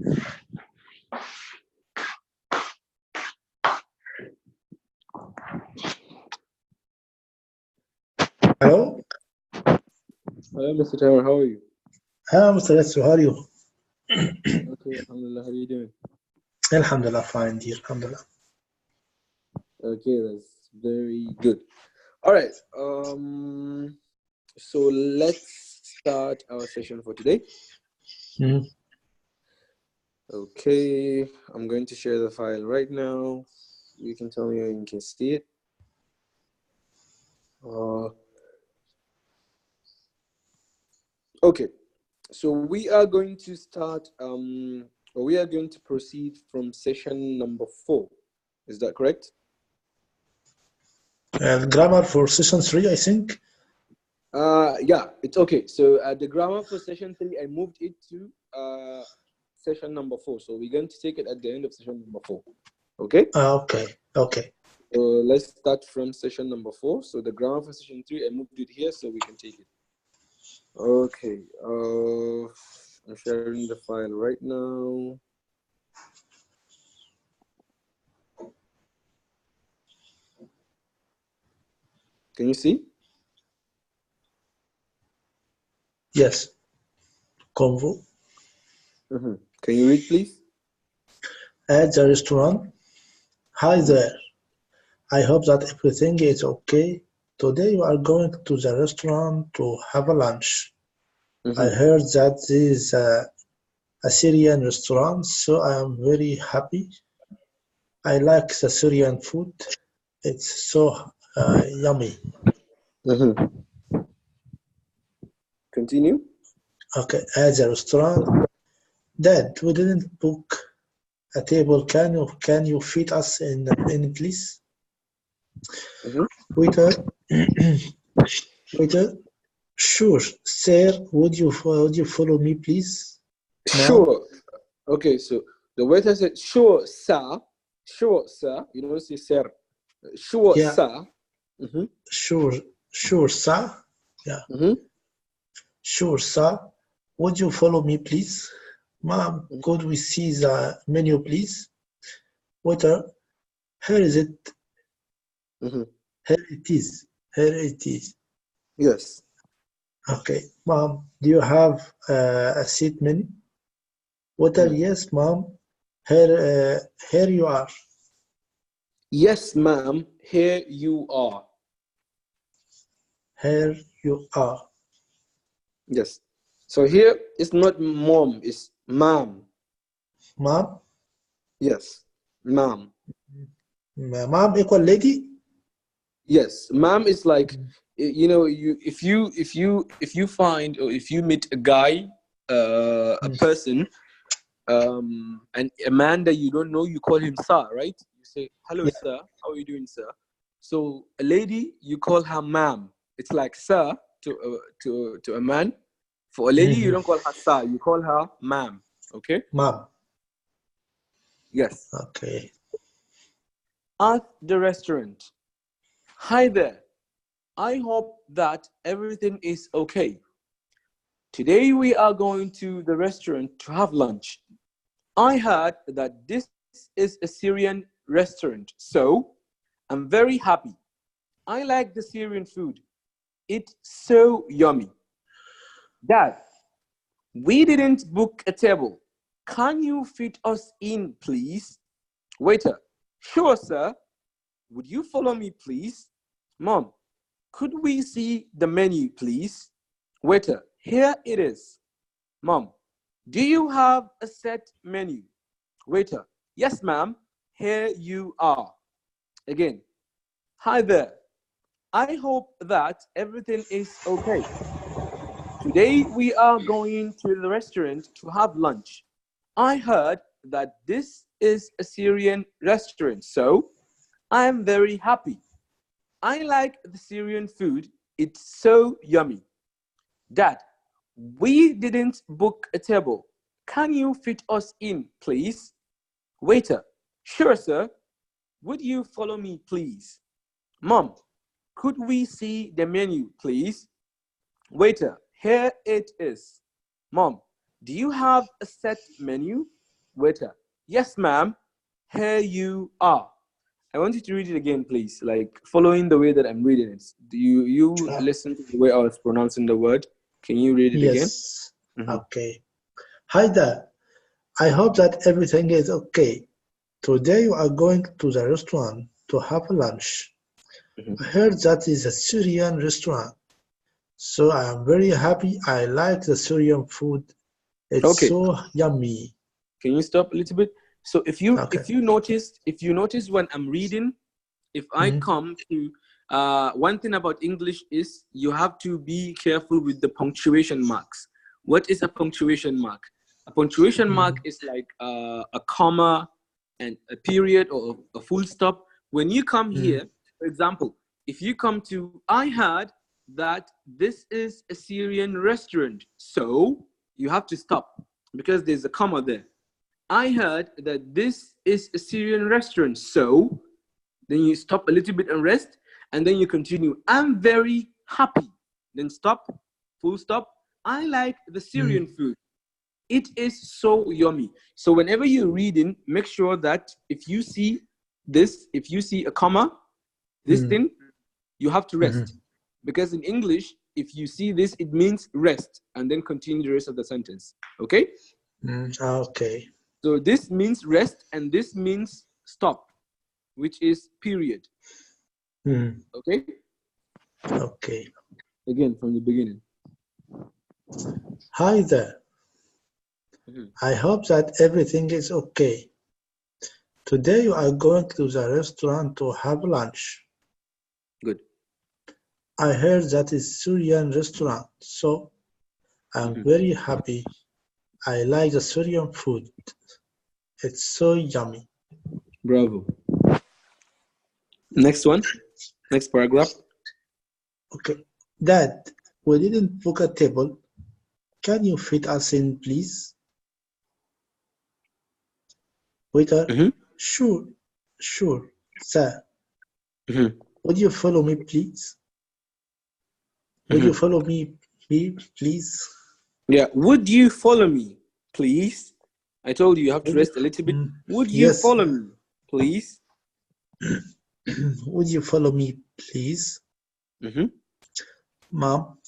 Hello? Hello, Mr. Tower. How are you? Hello, Mr. Yatsu, how are you? Okay, Alhamdulillah. How are you doing? Alhamdulillah, fine, dear. Alhamdulillah. Okay, that's very good. All right. So let's start our session for today. Mhm. Okay, I'm going to share the file right now. You can tell me when you can see it. Okay, so we are going to start. We are going to proceed from session number 4. Is that correct? Grammar for session 3, I think. Yeah, it's okay. So the grammar for session 3, I moved it to session number 4. So we're going to take it at the end of session number 4. Okay? Okay, okay. So let's start from session number 4. So the grammar for session 3, I moved it here so we can take it. Okay. I'm sharing the file right now. Can you see? Yes. Convo. Can you read, please? At the restaurant. Hi there. I hope that everything is okay. Today we are going to the restaurant to have a lunch. I heard that this is a Syrian restaurant, so I am very happy. I like the Syrian food. It's so yummy. Continue. Okay, at the restaurant. Dad, we didn't book a table. Can you feed us in please? Waiter, waiter. Sure, sir. Would you follow me, please? Ma'am? Sure. Okay, so the waiter said, sure, sir. Sure, sir. You don't say sir. Sure, Yeah. sir. Sure, sir. Yeah. Sure, sir. Would you follow me, please? Ma'am, could we see the menu, please? Waiter, here is it. Here it is. Here it is. Yes. Okay. Mom, do you have a seat menu? Waiter, yes, ma'am. Here you are. Yes, ma'am. Here you are. Here you are. Yes. So here it's not mom, it's ma'am. Mom? Yes, ma'am. Mom equal lady? Yes, ma'am is like, you know, if you find, or if you meet a guy, a person, and a man that you don't know, you call him sir, right? You say, hello, sir. How are you doing, sir? So a lady, you call her ma'am. It's like sir to a man. For a lady, you don't call her sir. You call her ma'am. Okay? Ma'am. Yes. Okay. At the restaurant. Hi there. I hope that everything is okay. Today we are going to the restaurant to have lunch. I heard that this is a Syrian restaurant, so I'm very happy. I like the Syrian food. It's so yummy. Dad, we didn't book a table. Can you fit us in, please? Waiter, sure, sir. Would you follow me, please? Mom, could we see the menu, please? Waiter, here it is. Mom, do you have a set menu? Waiter, yes, ma'am. Here you are. Again, hi there. I hope that everything is okay. Today we are going to the restaurant to have lunch. I heard that this is a Syrian restaurant, so I am very happy. I like the Syrian food. It's so yummy. Dad, we didn't book a table. Can you fit us in, please? Waiter, sure, sir. Would you follow me, please? Mom, could we see the menu, please? Waiter, here it is. Mom, do you have a set menu? Waiter, yes, ma'am. Here you are. I want you to read it again, please. Like following the way that I'm reading it. Do you Uh, listen to the way I was pronouncing the word? Can you read it again? yes. Mm-hmm. Okay. Hi there. I hope that everything is okay. Today we are going to the restaurant to have lunch. Mm-hmm. I heard that is a Syrian restaurant, so I am very happy. I like the Syrian food. It's Okay. so yummy. Can you stop a little bit? So Okay. if you notice when I'm reading, if I Mhm. come to one thing about English is you have to be careful with the punctuation marks. What is a punctuation mark? A punctuation mark Mhm. is like a comma and a period or a full stop. When you come Mhm. here, for example, if you come to, I heard that this is a Syrian restaurant, so you have to stop because there's a comma there. I heard that this is a Syrian restaurant, so then you stop a little bit and rest, and then you continue. I'm very happy. Then stop, full stop. I like the Syrian Mhm. food. It is so yummy. So whenever you're reading, make sure that if you see this, if you see a comma, this Mhm. thing, you have to rest. Mhm. Because in English, if you see this, it means rest, and then continue the rest of the sentence. Okay? Mhm. Okay. So this means rest, and this means stop, which is period. Mhm. Okay? Okay. Again, from the beginning. Hi there. Mhm. I hope that everything is okay. Today you are going to the restaurant to have lunch. Good. I heard that is Syrian restaurant, so I'm Mhm. very happy. I like the Syrian food. It's so yummy. Bravo. Next one. Next paragraph. Okay. Dad, we didn't book a table. Can you fit us in, please? Waiter, Mhm. sure, sure, sir. Mhm. Would you follow me, please? Would you Mhm. follow me, please? Yeah. Would you follow me, please? I told you have to Would you? rest a little bit. Mm, Would you yes. follow me, please? Would you follow me, please? Mhm. Mom,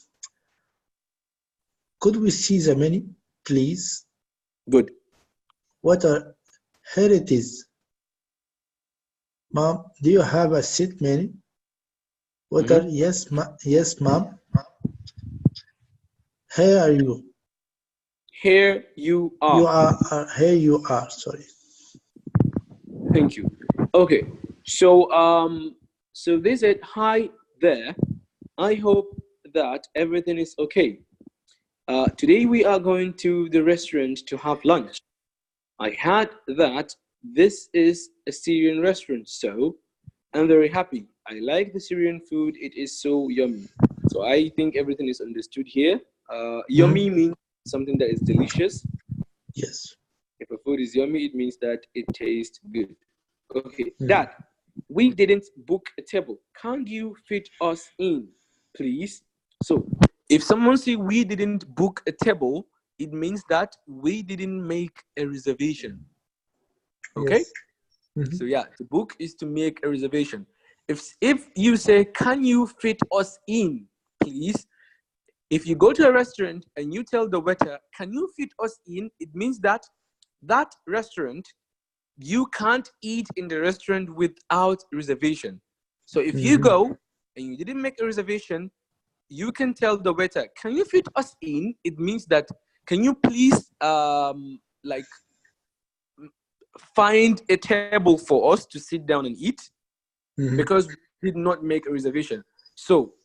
could we see the menu, please? Good. Waiter, here it is. Mom, do you have a set menu? Waiter, Mhm. yes, mom. Here are you. Here you You are. are here. You are. Sorry. Thank you. Okay. So they said hi there. I hope that everything is okay. Today we are going to the restaurant to have lunch. I heard that this is a Syrian restaurant, so I'm very happy. I like the Syrian food. It is so yummy. So I think everything is understood here. Yummy Mhm. means something that is delicious. Yes. If a food is yummy, it means that it tastes good. Okay, Dad, Mhm. we didn't book a table. Can't you fit us in, please? So if someone say we didn't book a table, it means that we didn't make a reservation. Okay? Yes. Mhm. So yeah, to book is to make a reservation. If you say, can you fit us in, please? If you go to a restaurant and you tell the waiter, can you fit us in? It means that that restaurant, you can't eat in the restaurant without reservation. So if you Mhm. go and you didn't make a reservation, you can tell the waiter, can you fit us in? It means that, can you please like find a table for us to sit down and eat? Mhm. Because we did not make a reservation. So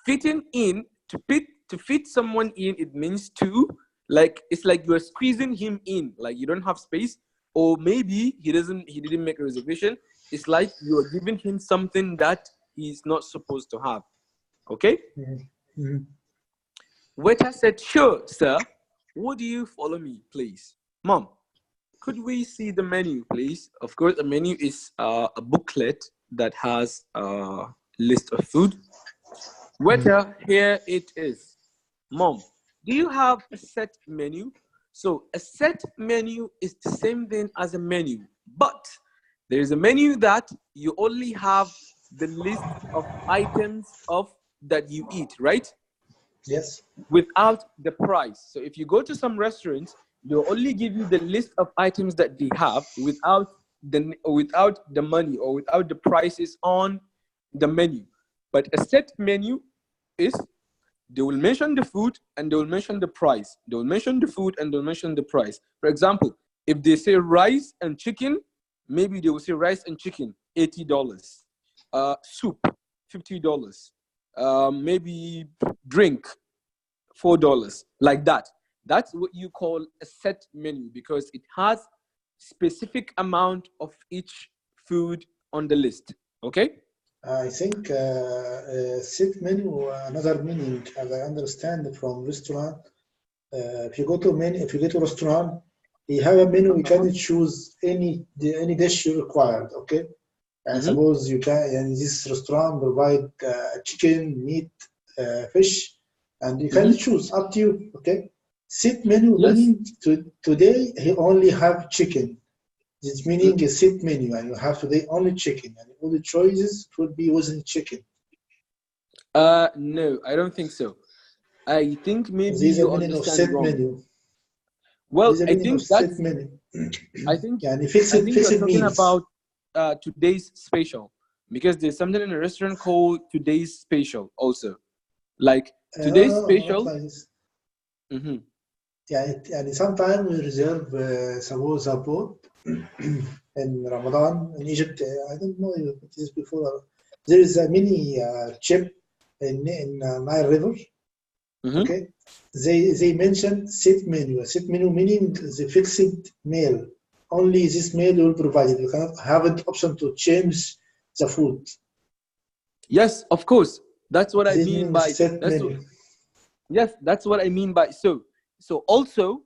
fitting in, to fit someone in, it means to, like, it's like you're squeezing him in, like you don't have space, or maybe he didn't make a reservation. It's like you're giving him something that he's not supposed to have. Okay? Mhm. Mhm. Waiter said, sure, sir. Would you follow me, please? Mom, could we see the menu, please? Of course, a menu is a booklet that has a list of food. Mhm. Waiter, here it is. Mom, do you have a set menu? So a set menu is the same thing as a menu, but there is a menu that you only have the list of items of that you eat, right? Yes. Without the price. So if you go to some restaurants, they'll only give you the list of items that they have without the money or without the prices on the menu. But a set menu is they will mention the food and they will mention the price. They will mention the food and they'll mention the price. For example, if they say rice and chicken, maybe they will say rice and chicken, $80. Soup, $50. Maybe drink, $4, like that. That's what you call a set menu because it has specific amount of each food on the list. Okay? I think set menu, another meaning, as I understand from restaurant. If you go to restaurant, you have a menu. You can choose any dish you required. Okay, and suppose you can, and this restaurant provide chicken, meat, fish, and you can choose up to you. Okay, set menu Yes. meaning today he only have chicken. This meaning is set menu, and you have today only chicken, and all the choices would be within chicken. No, I don't think so. I think maybe This is the you meaning of understand set wrong. menu. Well, This is the I meaning of think set that's. menu. I think. يعني I think you're fixed talking meals. about today's special because there's something in a restaurant called today's special also. Like today's No, not special. like this. Mm-hmm. يعني sometimes we reserve suppose a boat in Ramadan in Egypt. I don't know if it is before. There is a mini ship in Nile River. Okay, they mention set menu. Set menu meaning the fixed meal. Only this meal will provide it. You cannot have an option to change the food. Yes, of course. That's what I This mean meaning by. is set That's what, menu. yes, that's what I mean by. So also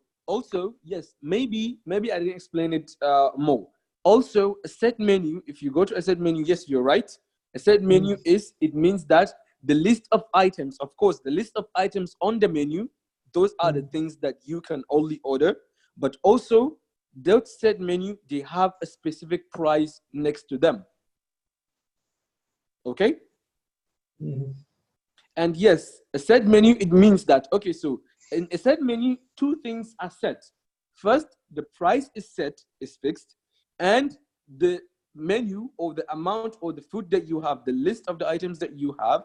yes, maybe I didn't explain it more. Also, a set menu. If you go to a set menu, yes, you're right. A set menu it means that the list of items, of course, the list of items on the menu, those are the things that you can only order. But also, that set menu, they have a specific price next to them. Okay? And yes, a set menu, it means that, okay, so in a set menu, two things are set. First, the price is set, is fixed, and the menu or the amount or the food that you have, the list of the items that you have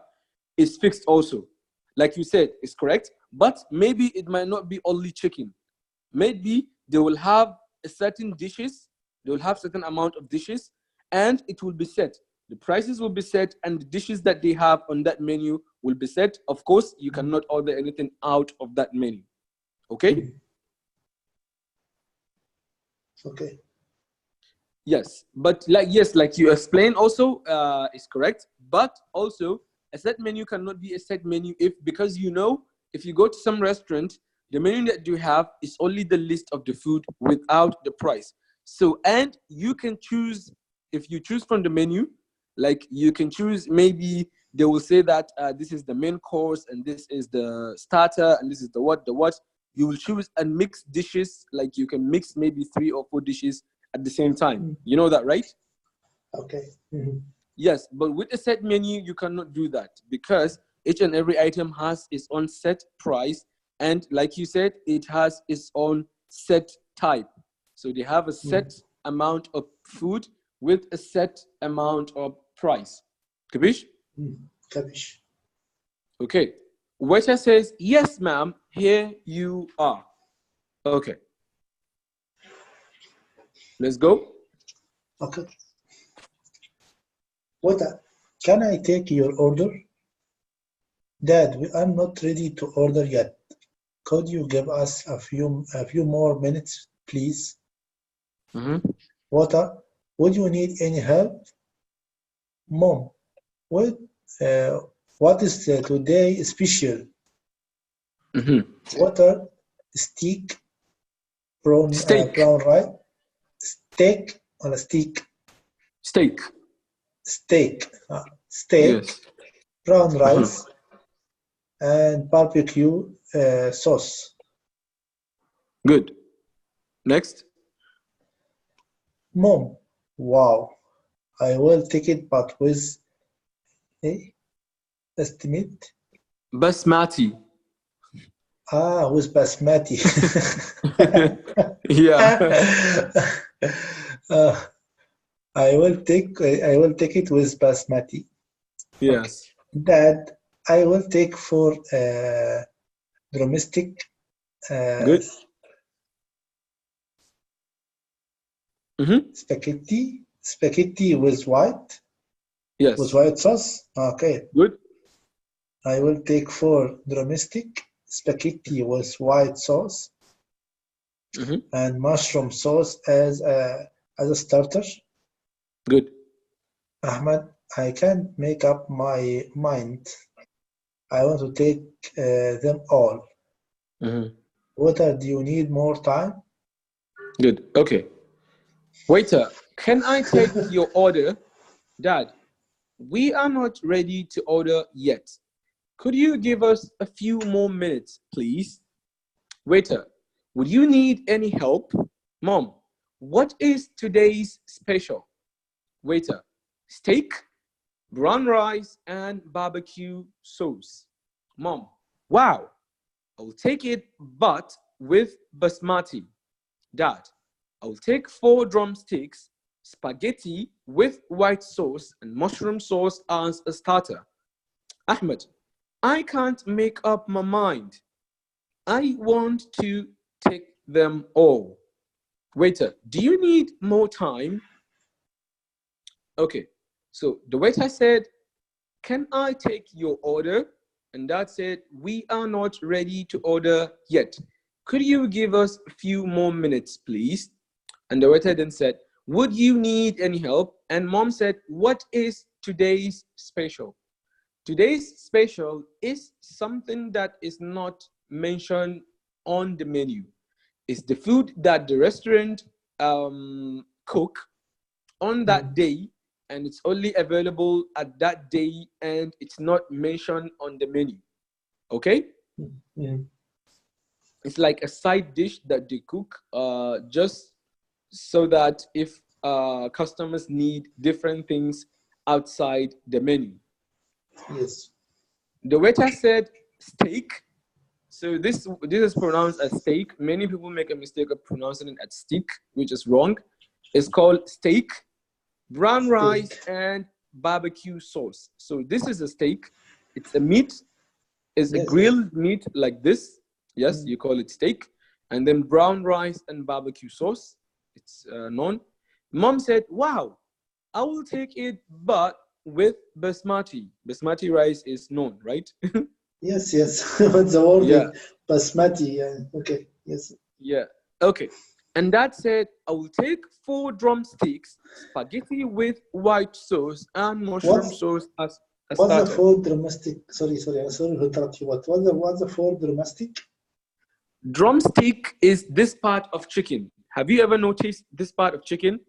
is fixed also. Like you said, is correct, but maybe it might not be only chicken. Maybe they will have a certain dishes, they will have certain amount of dishes, and it will be set. The prices will be set, and the dishes that they have on that menu will be set. Of course, you cannot order anything out of that menu. Okay? Okay. Yes, but like you explained also is correct. But also, a set menu cannot be a set menu because if you go to some restaurant, the menu that you have is only the list of the food without the price. So, and you can choose, if you choose from the menu, like you can choose, maybe they will say that this is the main course and this is the starter and this is the what. You will choose and mix dishes, like you can mix maybe 3 or 4 dishes at the same time. You know that, right? Okay. Yes, but with a set menu, you cannot do that because each and every item has its own set price. And like you said, it has its own set type. So they have a set amount of food with a set amount of price. Kabish? Kabish. Okay. Waiter says, yes, ma'am, here you are. Okay. Let's go. Okay. Can I take your order? Dad, we are not ready to order yet. Could you give us a few more minutes, please? Water, would you need any help? Mom, what is today special? Water, steak, brown rice, steak on a steak. Steak. Steak, Yes. brown rice, and barbecue sauce. Good. Next. Mom, wow, I will take it, but with estimate. Basmati. With basmati. Yeah. uh, I will take it with basmati. Okay. Yes. Dad, I will take for domestic uh, Good. Mm-hmm. spaghetti with Yes. white sauce. Okay. Good. I will take for domestic spaghetti with white sauce Mm-hmm. and mushroom sauce as a starter. Good. Ahmed, I can't make up my mind. I want to take them all. Mm-hmm. Waiter, do you need more time? Good. Okay. Waiter, can I take your order? Dad, we are not ready to order yet. Could you give us a few more minutes, please? Waiter, would you need any help? Mom, what is today's special? Waiter, steak, brown rice, and barbecue sauce. Mom, wow, I'll take it, but with basmati. Dad, I'll take 4 drumsticks, spaghetti with white sauce, and mushroom sauce as a starter. Ahmed, I can't make up my mind. I want to take them all. Waiter, do you need more time? Okay, so the waiter said, can I take your order? And Dad said, we are not ready to order yet. Could you give us a few more minutes, please? And the waiter then said, would you need any help? And Mom said, what is today's special? Today's special is something that is not mentioned on the menu. It's the food that the restaurant cook on that day, and it's only available at that day, and it's not mentioned on the menu. Okay? Mm. It's like a side dish that they cook just so that if customers need different things outside the menu. Yes. The waiter said steak. So this is pronounced as steak. Many people make a mistake of pronouncing it as steak, which is wrong. It's called steak, brown rice, Steak. and barbecue sauce. So this is a steak. It's a meat. It's a Yes, yes. grilled meat like this. Yes, Mm. you call it steak. And then brown rice and barbecue sauce. It's known. Mom said, wow, I will take it, but with basmati. Basmati rice is known, right? Yes, yes. What's the Yeah, wording? Basmati. Okay. Yes. yeah. Okay. And Dad said, I will take 4 drumsticks, spaghetti with white sauce, and mushroom What's sauce as a what's the starter. food domestic? Sorry. I'm sorry to interrupt you. What's the food domestic? Drumstick is this part of chicken. Have you ever noticed this part of chicken?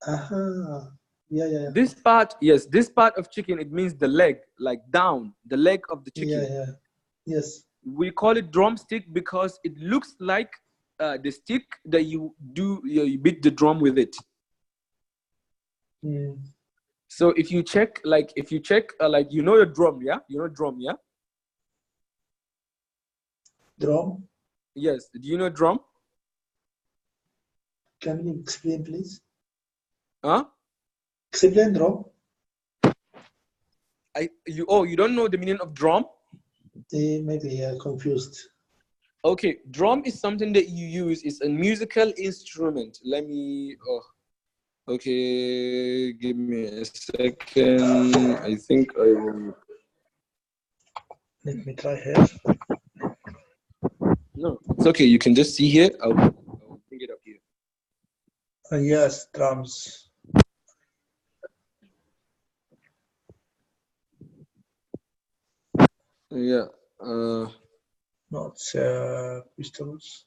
Aha. Yeah. This part, yes, this part of chicken, it means the leg, like down, the leg of the Yeah, chicken. yeah. Yes. We call it drumstick because it looks like the stick that you beat the drum with it. Mm. So if you check, you know your drum, yeah? You know drum, yeah? Drum. Yes. Do you know drum? Can you explain, please? Huh? Explain drum. You don't know the meaning of drum? Maybe confused. Okay, drum is something that you use. It's a musical instrument. Okay, give me a second. I think I will. Let me try here. No, it's okay. You can just see here. I'll bring it up here. Yes, drums. Yeah. Not pistols.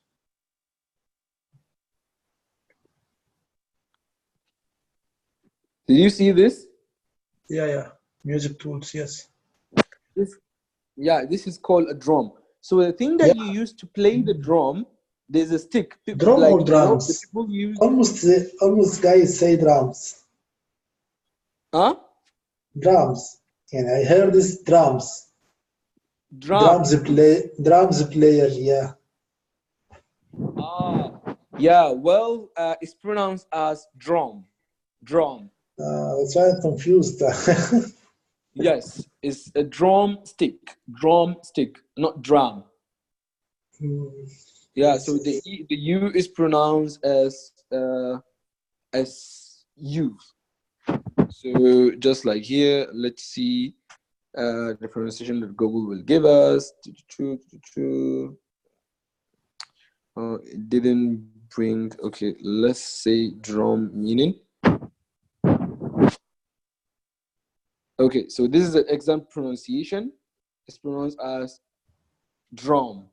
Did you see this? Yeah. Music tools. Yes. This, yeah, this is called a drum. So the thing Yeah. that you use to play the drum, there's a stick. Drum or Like, you know, the drums? people use. Almost guys say drums. Huh? Drums. And I heard this drums. Drums. Drums player, yeah. Yeah, well, it's pronounced as drum. Drum. That's why I'm confused. Yes, it's a drum stick. Drum stick, not drum. Hmm, Yeah, yes, so the yes. the U is pronounced as U. So just like here, let's see the pronunciation that Google will give us. It didn't bring. Okay, let's say drum meaning. Okay, so this is the exact pronunciation. It's pronounced as drum.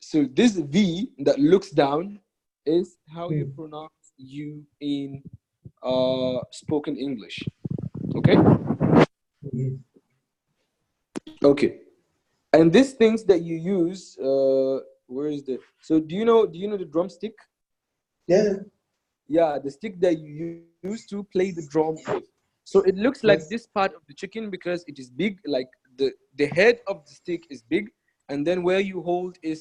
So this V that looks down is how you pronounce U in spoken English. Okay? Mhm. Okay. And these things that you use, where is the so do you know the drumstick? Yeah, Yeah, the stick that you use to play the drum with. So it looks like this yes. part of the chicken because it is big, like the head of the stick is big, and then where you hold is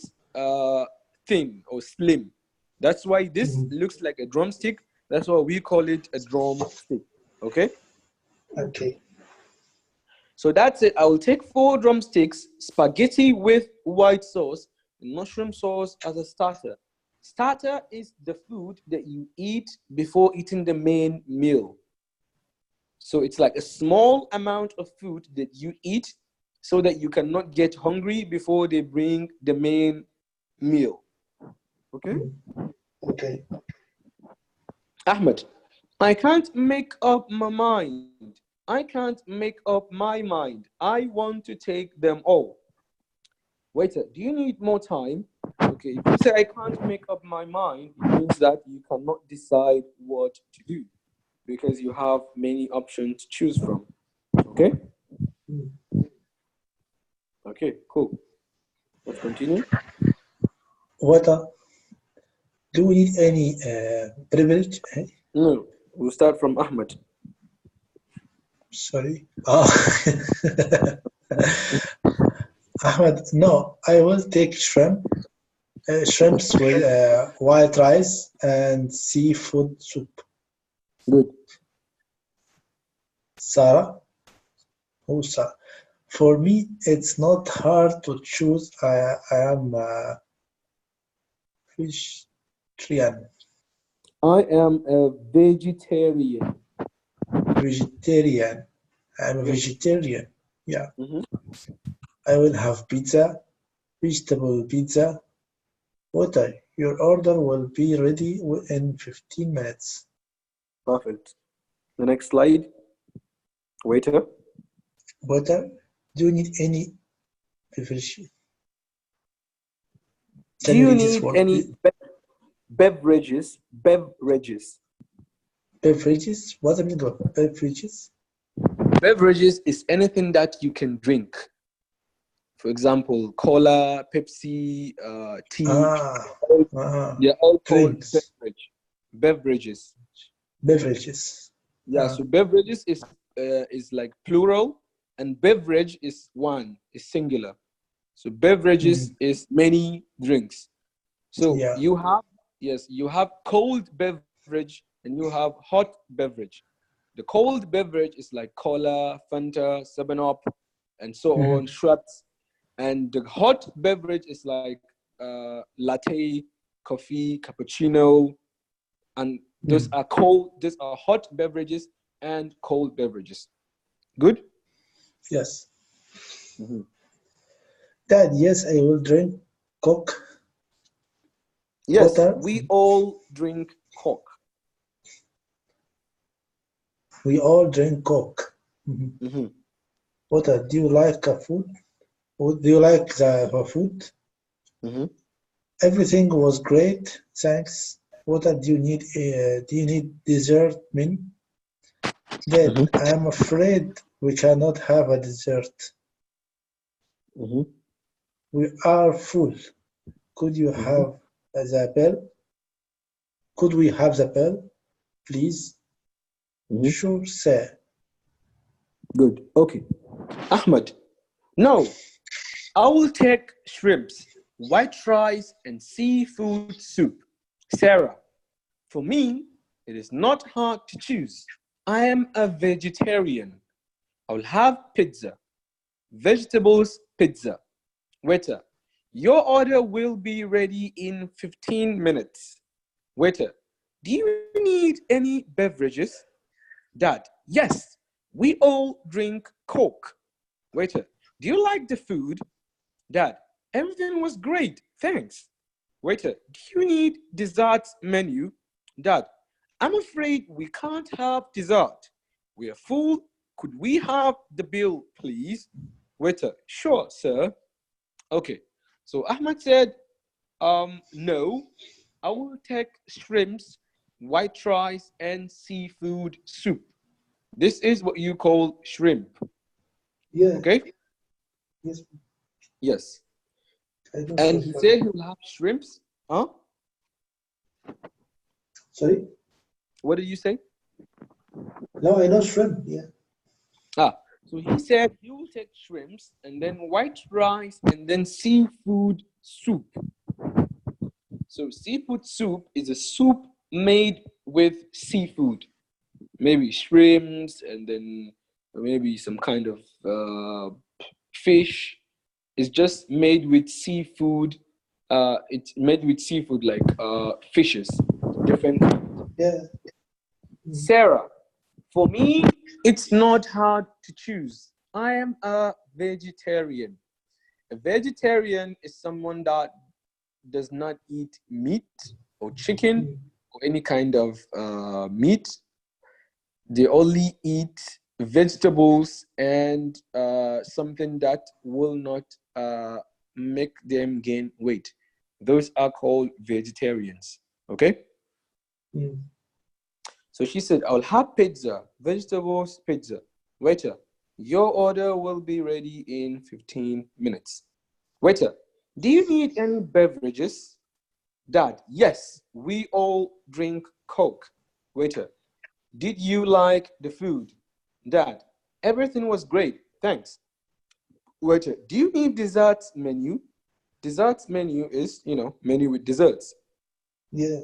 thin or slim. That's why this Mhm. looks like a drumstick. That's why we call it a drumstick. Okay? Okay. So that's it. I will take 4 drumsticks, spaghetti with white sauce, and mushroom sauce as a starter. Starter is the food that you eat before eating the main meal. So it's like a small amount of food that you eat so that you cannot get hungry before they bring the main meal. Okay? Mm. Okay. Ahmed, I can't make up my mind. I can't make up my mind. I want to take them all. Waiter, do you need more time? Okay, if you say I can't make up my mind, it means that you cannot decide what to do because you have many options to choose from. Okay? Mm. Okay, cool. Let's continue. What do we need any privilege? No, we'll start from Ahmed. Sorry. Oh. Ahmed, no, I will take shrimps with white rice and seafood soup. Good. Sarah, who's Sarah? For me, it's not hard to choose. I am vegetarian. I am a vegetarian. Vegetarian. I'm a Good. vegetarian. Yeah. Mhm. I will have pizza, vegetable pizza. Water. Your order will be ready in 15 minutes. Perfect. The next slide. Waiter. Water. Do you need any beverage? Do Can you you read this need word, any please? beverages? Beverages. Beverages? What the meaning of beverages? Beverages is anything that you can drink. For example, cola, Pepsi, tea. Ah, All, ah, they're all called drinks. beverages. Beverages. Yeah, Ah, so beverages is like plural, and beverage is one, is singular. So beverages mhm. is many drinks. So Yeah. you have, yes, you have cold beverage and you have hot beverage. The cold beverage is like cola, Fanta, 7-Up, and so on, Mhm. Schweppes. And the hot beverage is like latte, coffee, cappuccino, and those Mhm. are cold. These are hot beverages and cold beverages. Good. Yes. Mhm. Dad, yes, I will drink Coke. Yes, Water. we all drink Coke. We all drink Coke. Mhm. Mhm. Water, do you like food? Do you like the food? Mhm. Everything was great, thanks. Water, do you need dessert, Min? Dad, Mhm. I am afraid we cannot have a dessert. Mhm. We are full. Could you Mhm. have the bill? Could we have the bill, please? Mhm. Sure, sir. Good. Okay. Ahmed. No, I will take shrimps, white rice, and seafood soup. Sarah. For me, it is not hard to choose. I am a vegetarian. I'll have pizza. Vegetables pizza. Waiter, your order will be ready in 15 minutes. Waiter, do you need any beverages? Dad, yes, we all drink Coke. Waiter, do you like the food? Dad, everything was great, thanks. Waiter, do you need dessert menu? Dad, I'm afraid we can't have dessert. We are full. Could we have the bill, please? Waiter, sure, sir. Okay. So Ahmed said, no, I will take shrimps, white rice, and seafood soup. This is what you call shrimp. Yeah, Okay? yes, Yes. I know And shrimp. he said he will have shrimps. Huh? Sorry? What did you say? No, I know shrimp. Yeah, Ah, so he said he will take shrimps and then white rice and then seafood soup. So seafood soup is a soup made with seafood, maybe shrimps and then maybe some kind of fish. It's just made with seafood. It's made with seafood like fishes, different kinds. yeah. Mm. Sarah, for me, it's not hard to choose. I am a vegetarian. A vegetarian is someone that does not eat meat or chicken Mm. or any kind of meat. They only eat vegetables and something that will not make them gain weight. Those are called vegetarians. Okay? Mm. So she said, I'll have pizza, vegetables, pizza. Waiter, your order will be ready in 15 minutes. Waiter, do you need any beverages? Dad, yes, we all drink Coke. Waiter, did you like the food? Dad, everything was great, thanks. Waiter, do you need desserts menu? Desserts menu is, menu with desserts. Yeah,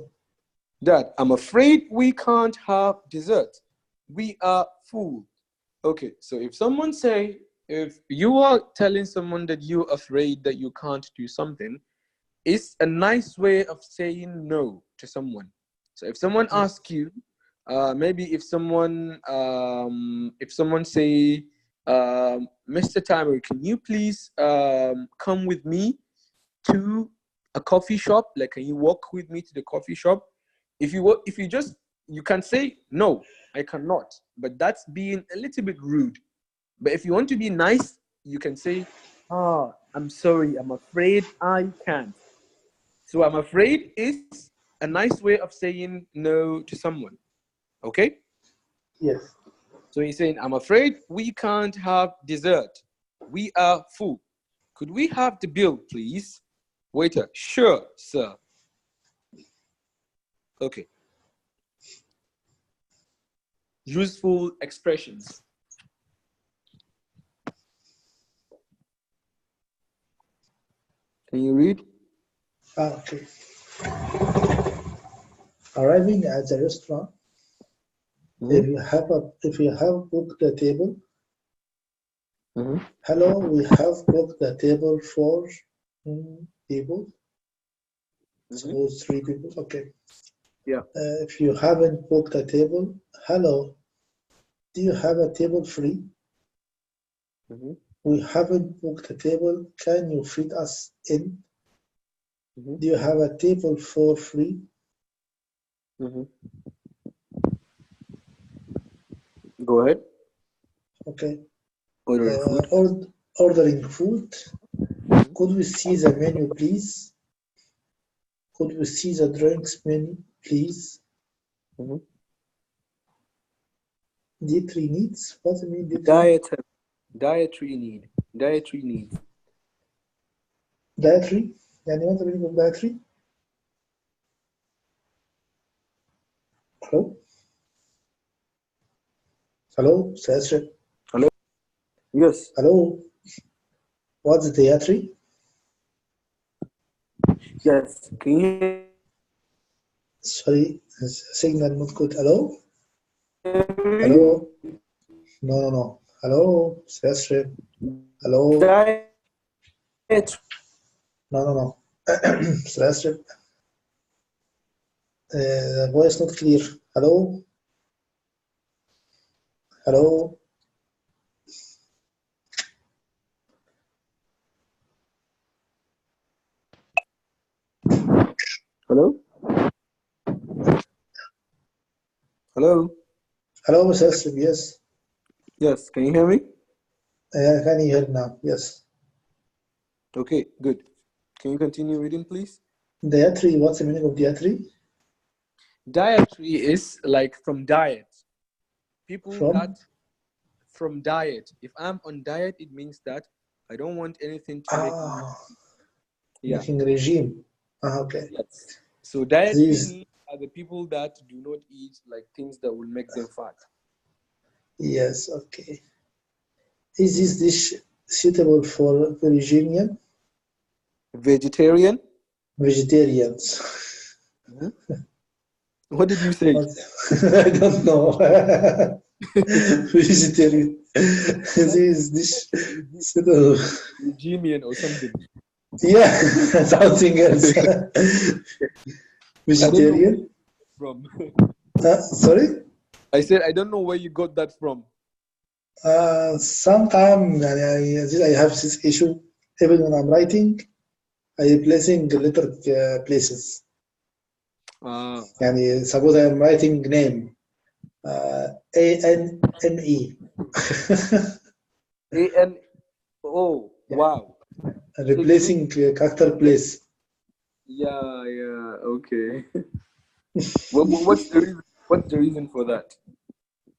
Dad, I'm afraid we can't have dessert. We are full. Okay, so if you are telling someone that you're afraid that you can't do something, it's a nice way of saying no to someone. So if someone yeah, asks you, maybe if someone say, Mr. Timer, can you please come with me to a coffee shop? Like, can you walk with me to the coffee shop? If you just you can say no, I cannot, but that's being a little bit rude. But if you want to be nice, you can say, I'm sorry, I'm afraid I can't. So I'm afraid is a nice way of saying no to someone. Okay? yes, So he's saying, I'm afraid we can't have dessert. We are full. Could we have the bill, please? Waiter, sure, sir. Okay. Useful expressions. Can you read? okay. Arriving at the restaurant, Mm-hmm. if you have booked the table, Mm-hmm. hello, we have booked the table for people. Mm-hmm. Suppose three people. Okay. Yeah. If you haven't booked a table, hello, do you have a table free? Mm-hmm. We haven't booked a table. Can you fit us in? Mm-hmm. Do you have a table for free? Mm-hmm. Go ahead. Okay. Ordering food. Ordering food. Could we see the menu, please? Could we see the drinks menu, please? Mm-hmm. Dietary needs? What do you mean dietary needs? Diet, dietary need. Dietary needs. dietary. يعني what's the meaning of dietary? Hello? Hello, Sasha. Hello? Yes. Hello. What's dietary? Yes. Can you hear Sorry, signal not good. Hello? me? Hello? No. Hello, Sasha. Hello? Diet. No. Sasha. Voice not clear. Hello? Hello? Hello? Hello? Hello, Sasha. Yes. Yes. Can you hear me? I can hear now. Yes. Okay, good. Can you continue reading, please? Dietary. What's the meaning of dietary? Dietary is like from diet. People From? that from diet. If I'm on diet, it means that I don't want anything to make me. Yeah. Making regime. Okay. Yes. So dietary These. needs are the people that do not eat like things that will make them fat. Yes. Okay. Is this dish suitable for vegetarian? Vegetarian? Vegetarians. What did you say? I don't know. Vegetarian. This dish suitable. Vegetarian or something. Yeah, something else. I don't know where Vegetarian. you from. Sorry. I said I don't know where you got that from. Sometimes I have this issue. Even when I'm writing, I am placing letter places. يعني suppose I am writing name ANME. A-N. Oh, wow. Replacing character place. Yeah, okay. What's the reason? What's the reason for that?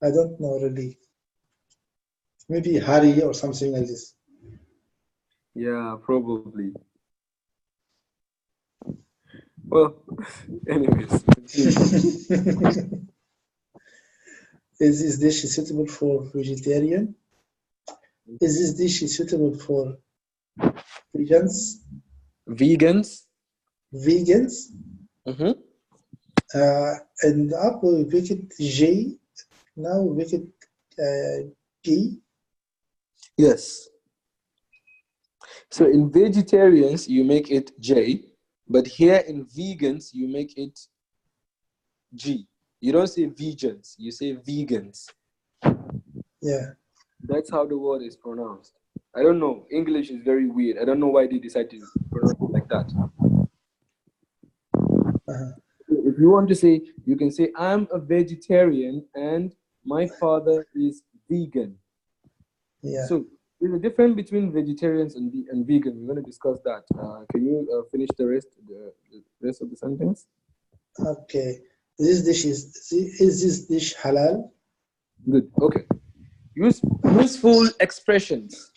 I don't know really. Maybe Harry or something like this. Yeah, probably. Well, anyways. Is this dish suitable for vegetarian? Is this dish suitable for vegans? Vegans? Vegans? Mm-hmm. And up we make it J. Now we make it G. Yes. So in vegetarians, you make it J, but here in vegans, you make it G. You don't say vegans, you say vegans. Yeah. That's how the word is pronounced. I don't know. English is very weird. I don't know why they decided to pronounce it like that. If you want to say, you can say, I'm a vegetarian and my father is vegan. Yeah. So there's a difference between vegetarians and vegan. We're going to discuss that. Can you finish the rest of the sentence? Okay. Is this dish halal? Good. Okay. Useful expressions.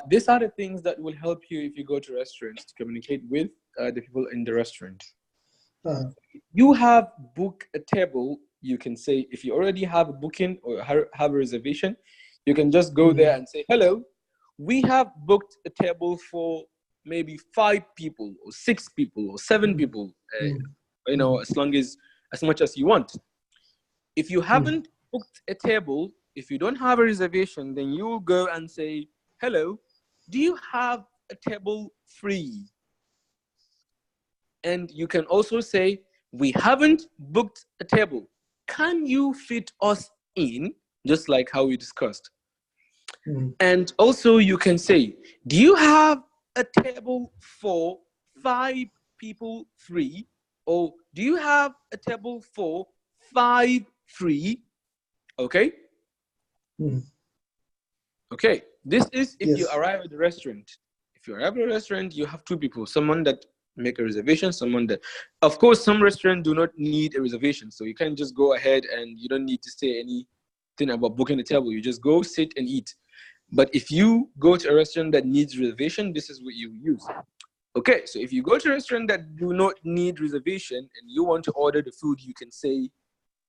These are the things that will help you if you go to restaurants to communicate with the people in the restaurant. You have booked a table. You can say, if you already have a booking or have a reservation, you can just go there and say, hello, we have booked a table for maybe 5 people or 6 people or 7 people, as much as you want. If you haven't booked a table, if you don't have a reservation, then you will go and say, hello, do you have a table free? And you can also say, we haven't booked a table. Can you fit us in? Just like how we discussed. And also you can say, do you have a table for 5 people free? Or do you have a table for 5 free? Okay? Okay, this is if you arrive at the restaurant. If you arrive at a restaurant, you have 2 people, someone that make a reservation, someone that, of course, some restaurants do not need a reservation. So you can just go ahead and you don't need to say anything about booking a table. You just go, sit and eat. But if you go to a restaurant that needs reservation, this is what you use. Okay, so if you go to a restaurant that do not need reservation and you want to order the food, you can say,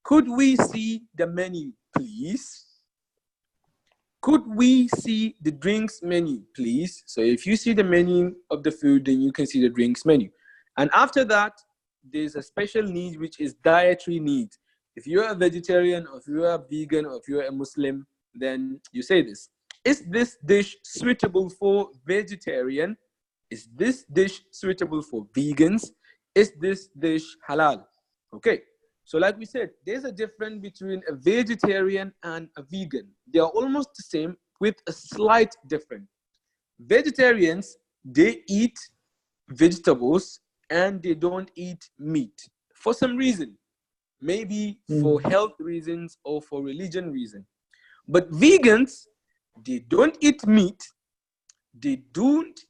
could we see the menu, please? Could we see the drinks menu, please? So if you see the menu of the food, then you can see the drinks menu. And after that, there's a special need, which is dietary need. If you're a vegetarian, or if you're a vegan, or if you're a Muslim, then you say this. Is this dish suitable for vegetarian? Is this dish suitable for vegans? Is this dish halal? Okay. So like we said, there's a difference between a vegetarian and a vegan. They are almost the same with a slight difference. Vegetarians, they eat vegetables and they don't eat meat for some reason, maybe for health reasons or for religion reason. But vegans, they don't eat meat, they don't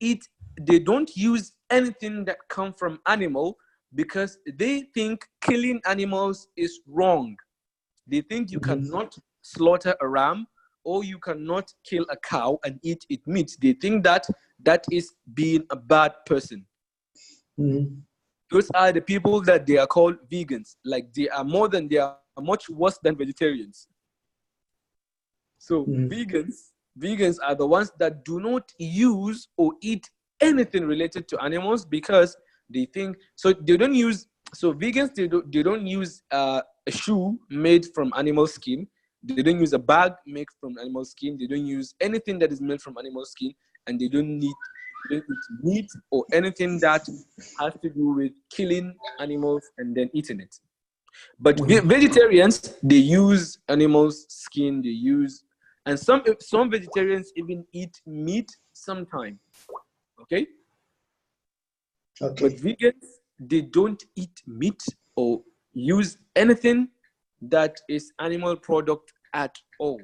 use anything that come from animal, because they think killing animals is wrong. They think you cannot slaughter a ram, or you cannot kill a cow and eat its meat. They think that that is being a bad person. Those are the people that they are called vegans. Like they are much worse than vegetarians. So vegans are the ones that do not use or eat anything related to animals, because they think, so they don't use, so vegans, they don't use a shoe made from animal skin. They don't use a bag made from animal skin. They don't use anything that is made from animal skin, and they don't eat meat or anything that has to do with killing animals and then eating it. But vegetarians, they use animals' skin. They use, and some vegetarians even eat meat sometimes. Okay. But vegans, they don't eat meat or use anything that is animal product at all.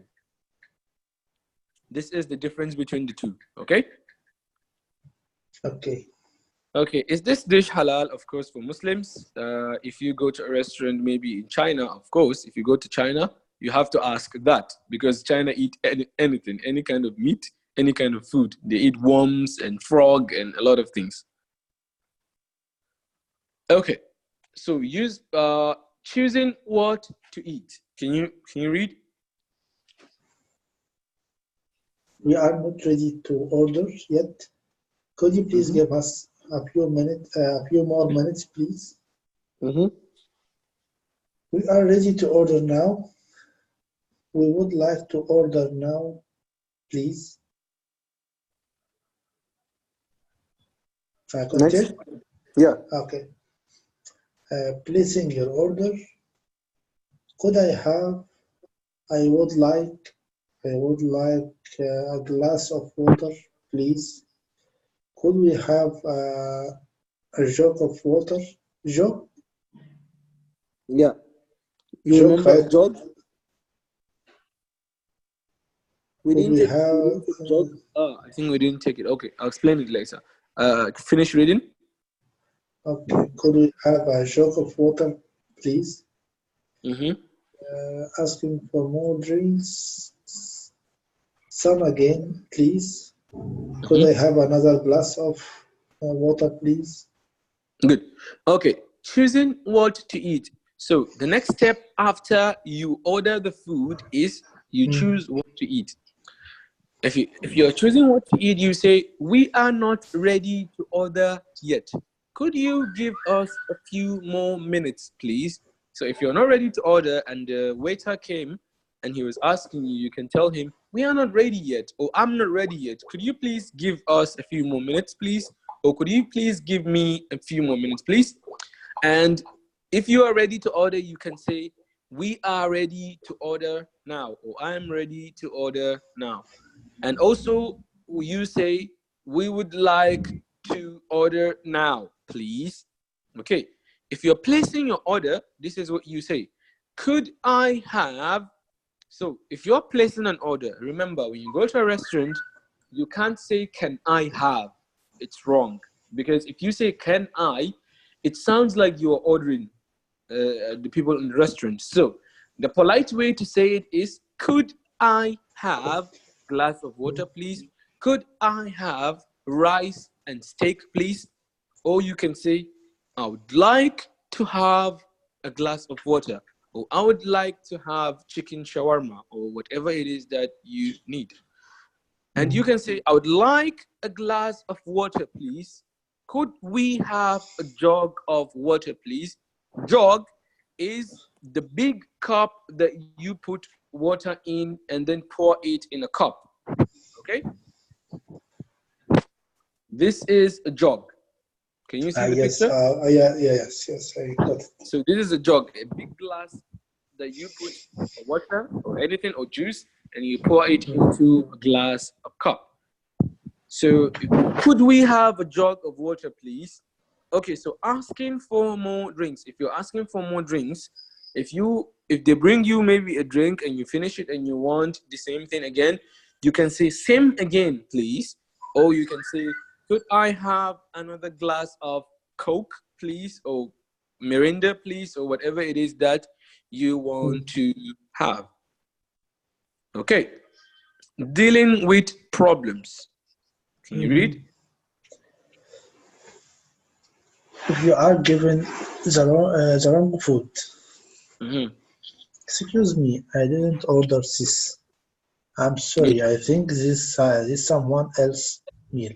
This is the difference between the two. Okay. Okay, is this dish halal? Of course, for Muslims. If you go to a restaurant, maybe in China, of course, if you go to China, you have to ask that, because China eat anything, any kind of meat, any kind of food. They eat worms and frog and a lot of things. Okay, so use choosing what to eat. Can you read? We are not ready to order yet. Could you please give us a few more minutes, please? We are ready to order now. We would like to order now, please. Continue? Yeah. Okay. Placing your order. Could I have? I would like a glass of water, please. Could we have a jug of water? Jug? Yeah. You Jug, remember right? jog? We Could didn't we take have? jog. Oh, I think we didn't take it. Okay, I'll explain it later. Finish reading. Okay. Could we have a jug of water, please? Asking for more drinks. Some again, please. Could I have another glass of water, please? Good. Okay. Choosing what to eat. So the next step after you order the food is you choose what to eat. If you're choosing what to eat, you say, we are not ready to order yet. Could you give us a few more minutes, please? So if you're not ready to order and the waiter came and he was asking you, you can tell him, we are not ready yet, or I'm not ready yet. Could you please give us a few more minutes, please? Or could you please give me a few more minutes, please? And if you are ready to order, you can say, we are ready to order now, or I'm ready to order now. And also, you say, we would like to order now, please. Okay. If you're placing your order, this is what you say. Could I have? So if you're placing an order, remember, when you go to a restaurant, you can't say, can I have? It's wrong. Because if you say, can I, it sounds like you're ordering the people in the restaurant. So the polite way to say it is, could I have glass of water, please? Could I have rice and steak, please? Or you can say, I would like to have a glass of water, or I would like to have chicken shawarma, or whatever it is that you need. And you can say, I would like a glass of water, please. Could we have a jug of water, please? Jug is the big cup that you put water in and then pour it in a cup. Okay? This is a jug. Can you see the Yes, picture? yes, I got it. So this is a jug, a big glass that you put water or anything or juice, and you pour it into a glass, a cup. So could we have a jug of water, please? Okay, so asking for more drinks. If you're asking for more drinks, if they bring you maybe a drink and you finish it and you want the same thing again, you can say same again, please. Or you can say, could I have another glass of Coke, please? Or Mirinda, please? Or whatever it is that you want to have. Okay. Dealing with problems. Can you read? If you are given the wrong food, excuse me, I didn't order this. I'm sorry, I think this someone else's meal.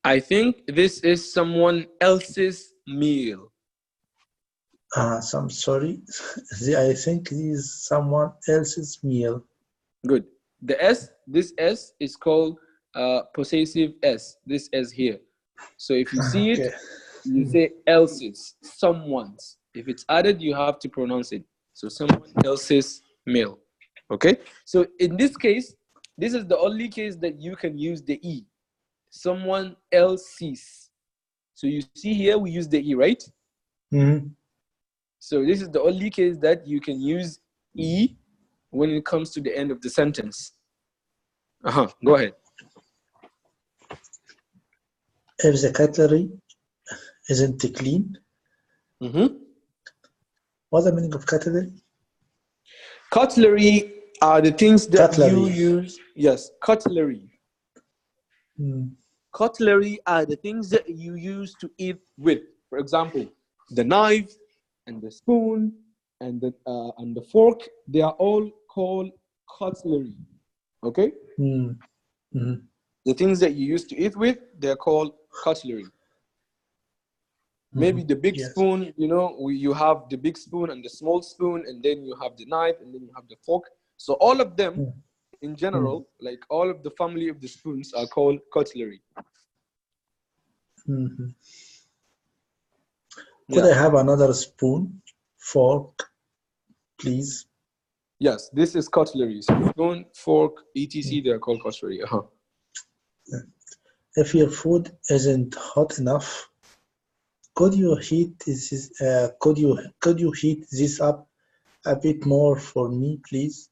I think this is someone else's meal. I'm sorry, I think this is someone else's meal. Good. This S is called possessive S. This S here. So if you see it, you say else's, someone's. If it's added, you have to pronounce it. So someone else's meal. Okay? So in this case, this is the only case that you can use the E. Someone else's. So you see here, we use the E, right? So this is the only case that you can use E when it comes to the end of the sentence. Go ahead. If the cutlery isn't clean, what's the meaning of cutlery? Cutlery are the things that you use. Yes, cutlery. Cutlery are the things that you use to eat with. For example, the knife and the spoon and the fork, they are all called cutlery. Okay? The things that you use to eat with, they're called cutlery. Maybe the big spoon, you have the big spoon and the small spoon, and then you have the knife, and then you have the fork. So all of them, in general, like all of the family of the spoons are called cutlery. Could I have another spoon, fork, please? Yes, this is cutlery. So spoon, fork, etc. They are called cutlery. If your food isn't hot enough, could you heat this? Could you heat this up a bit more for me, please?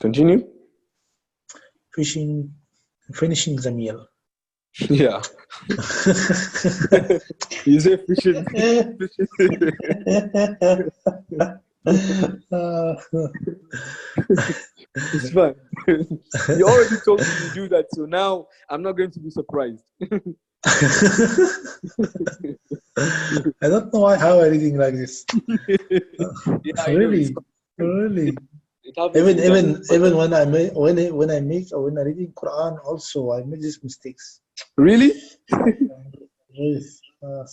Continue. Finishing the meal. Yeah. You say fishing. It's fun. You already told me you do that, so now I'm not going to be surprised. I don't know how I'm reading like this. Yeah, Really. Even when I reading Quran, also I make these mistakes. Really? Yes.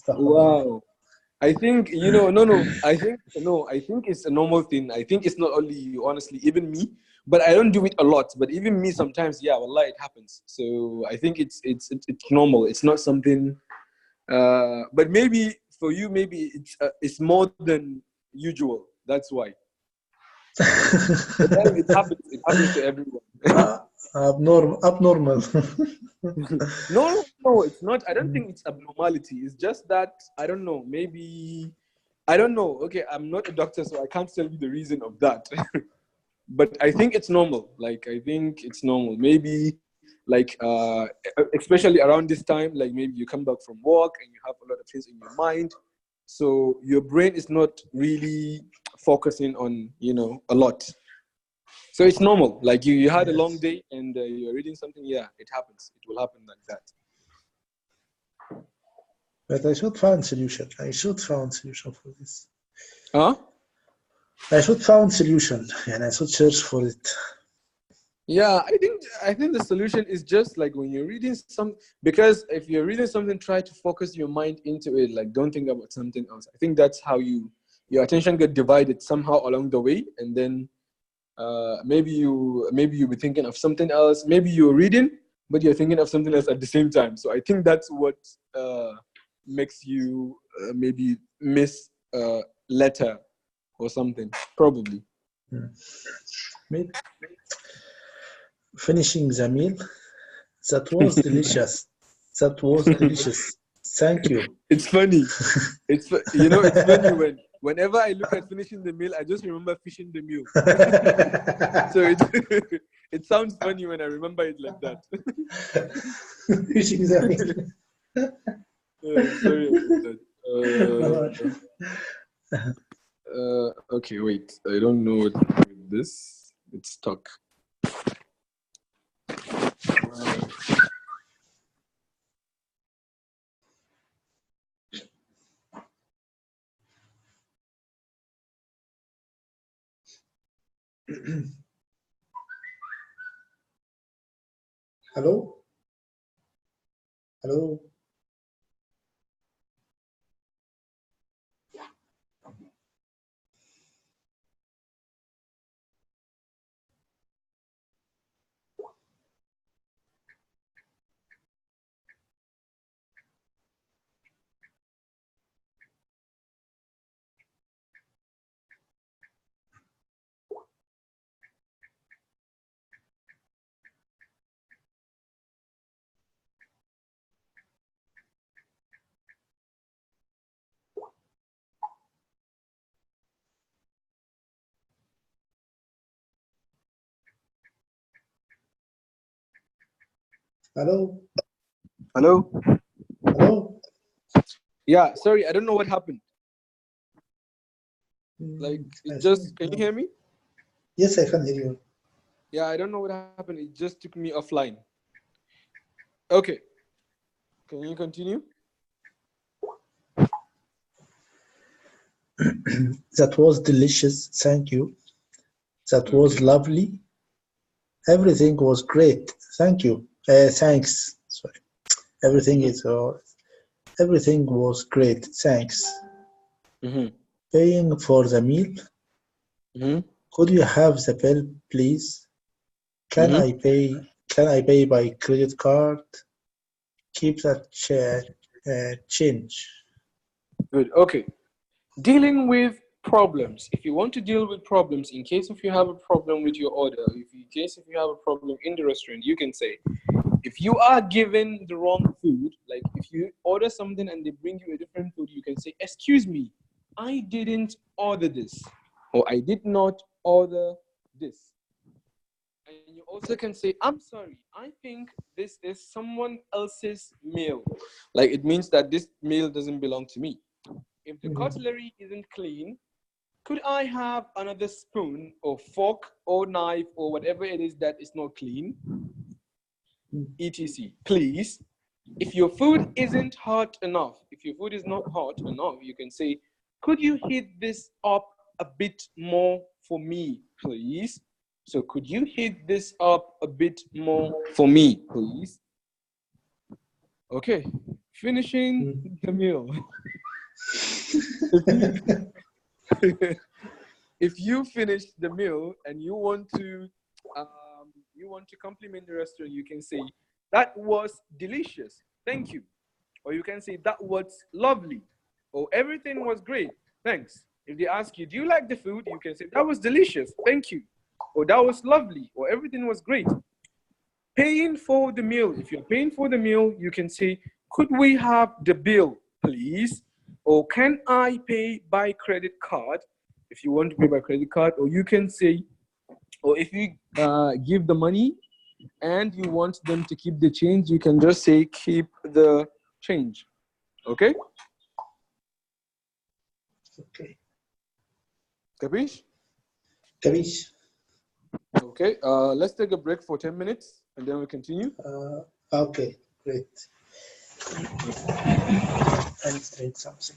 Wow. I think I think it's a normal thing. I think it's not only you, honestly, even me. But I don't do it a lot. But even me, sometimes, wallah, it happens. So I think it's normal. It's not something. But maybe for you, maybe it's more than usual. That's why. But then it happens to everyone. Abnormal. No, it's not. I don't think it's abnormality. It's just that, I don't know, maybe, I don't know. Okay, I'm not a doctor, so I can't tell you the reason of that. But I think it's normal. Like, I think it's normal. Maybe, like, especially around this time, like maybe you come back from work and you have a lot of things in your mind. So your brain is not really focusing on, a lot. So it's normal. Like you had a Yes. long day and you're reading something. Yeah, it happens. It will happen like that. But I should find solution. I should find solution for this. Huh? I should find solution, and I should search for it. Yeah, I think the solution is just like when you're reading some, because if you're reading something, try to focus your mind into it. Like don't think about something else. I think that's how your attention get divided somehow along the way, and then maybe you be thinking of something else. Maybe you're reading, but you're thinking of something else at the same time. So I think that's what makes you maybe miss a letter or something, probably. Maybe. Finishing the meal. That was delicious. That was delicious. Thank you. It's funny. It's it's funny whenever I look at finishing the meal, I just remember fishing the meal. So it it sounds funny when I remember it like that. Finishing the meal. Sorry about that. Okay, wait. I don't know what with this. It's stuck. Hello? Hello? Hello? Hello? Hello? Yeah, sorry, I don't know what happened. Like I it just, think can you no. hear me? Yes, I can hear you. Yeah, I don't know what happened. It just took me offline. Okay. Can you continue? That was delicious. Thank you. That was Okay. lovely. Everything was great. Thank you. Thanks. Sorry. Everything Mm-hmm. is everything was great. Thanks. Mm-hmm. Paying for the meal. Mm-hmm. Could you have the bill, please? Can Mm-hmm. I pay? Can I pay by credit card? Keep that change. Good. Okay. Dealing with problems. If you want to deal with problems, in case if you have a problem with your order, if you have a problem in the restaurant, you can say, if you are given the wrong food, like if you order something and they bring you a different food, you can say, excuse me, I didn't order this, or I did not order this. And you also can say, I'm sorry, I think this is someone else's meal. Like it means that this meal doesn't belong to me. If the cutlery isn't clean, could I have another spoon or fork or knife or whatever it is that is not clean? etc. Please, if your food isn't hot enough, if your food is not hot enough, you can say, could you heat this up a bit more for me, please? So could you heat this up a bit more for me, please? Okay, finishing the meal. If you finish the meal and you want to compliment the restaurant, you can say, that was delicious, thank you. Or you can say, that was lovely, or everything was great, thanks. If they ask you, do you like the food, you can say, that was delicious, thank you. Or that was lovely, or everything was great. Paying for the meal. If you're paying for the meal, you can say, could we have the bill, please? Or can I pay by credit card? If you want to pay by credit card, or you can say, or if you give the money and you want them to keep the change, you can just say, keep the change. Okay? Okay. Capish? Capiche? Okay, let's take a break for 10 minutes and then we continue. Okay, great. I'll drink something.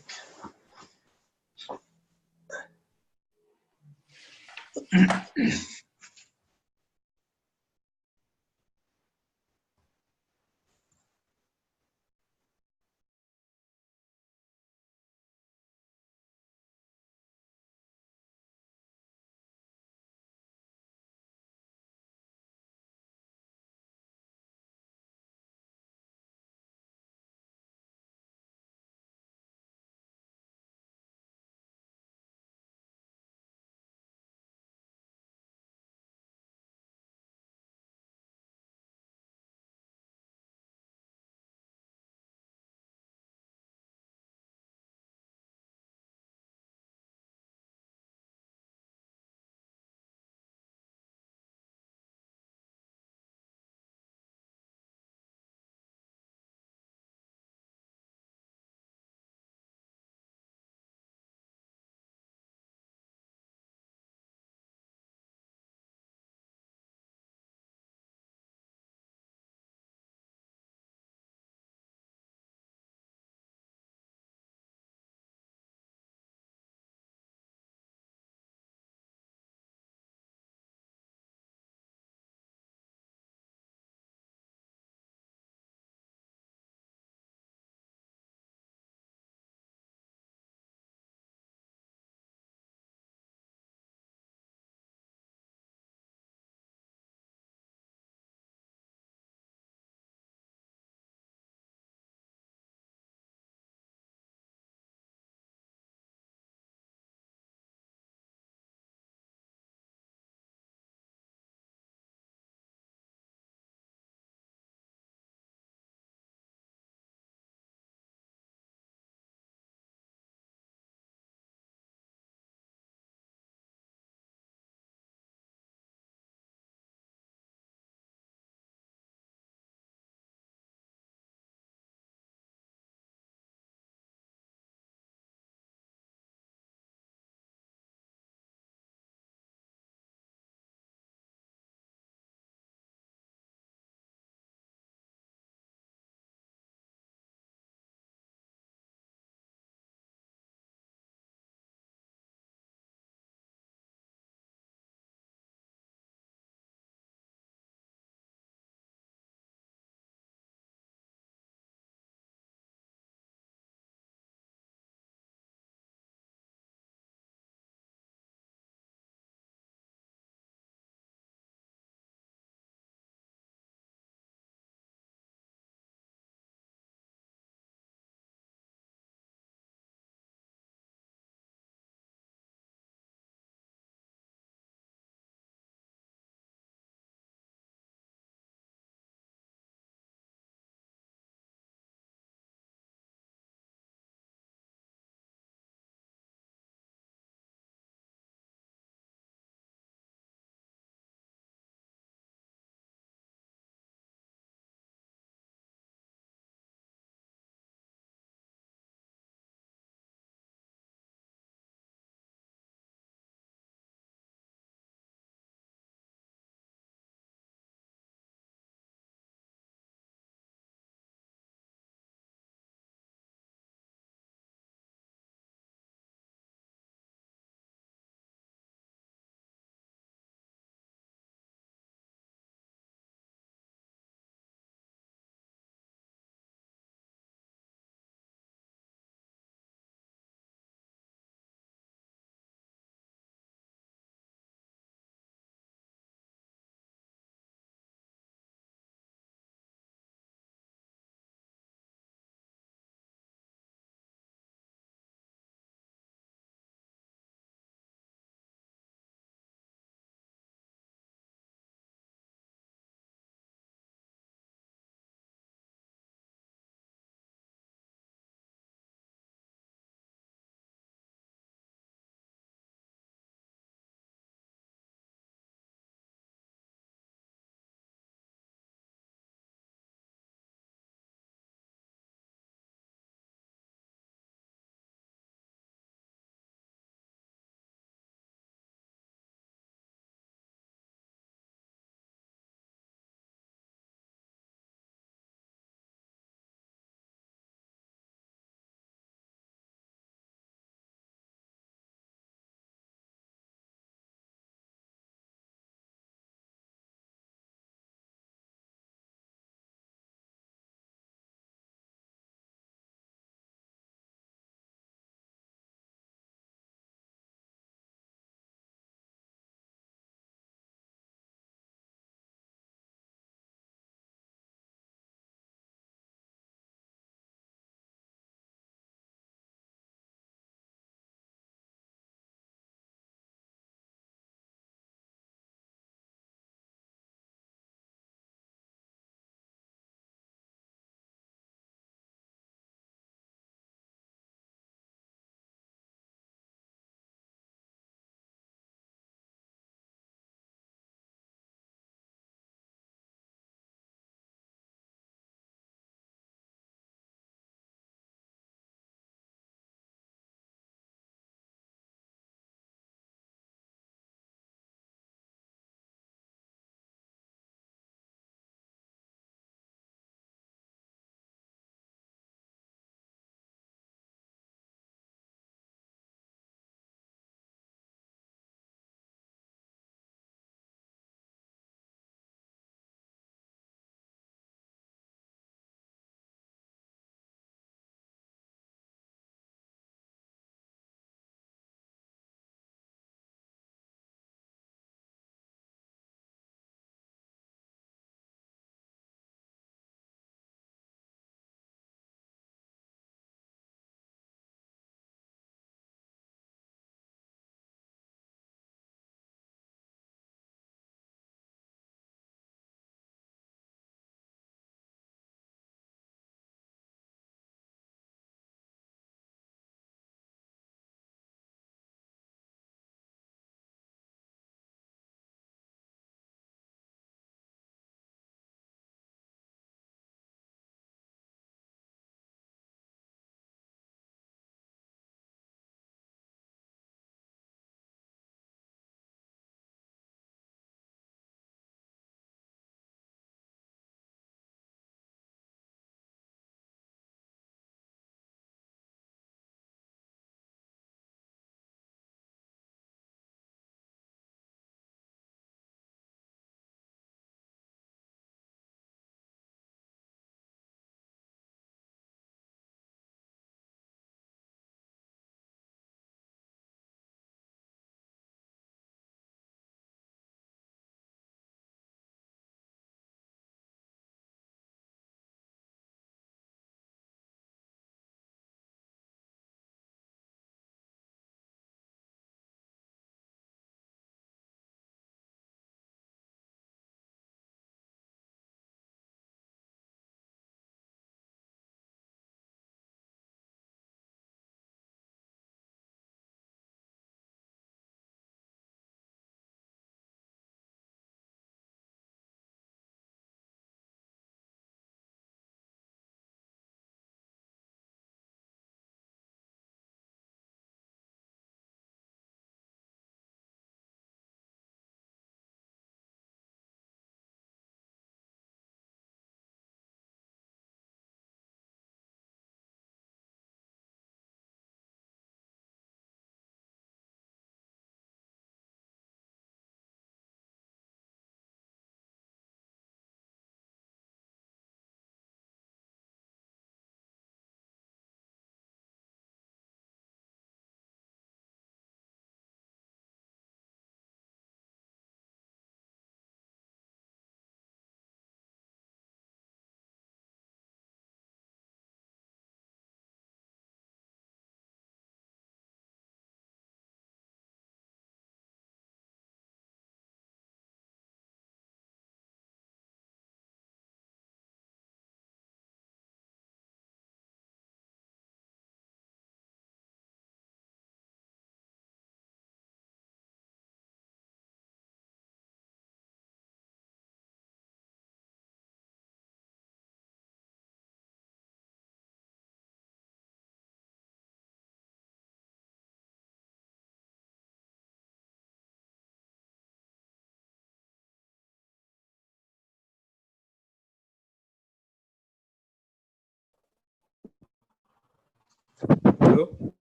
Hello?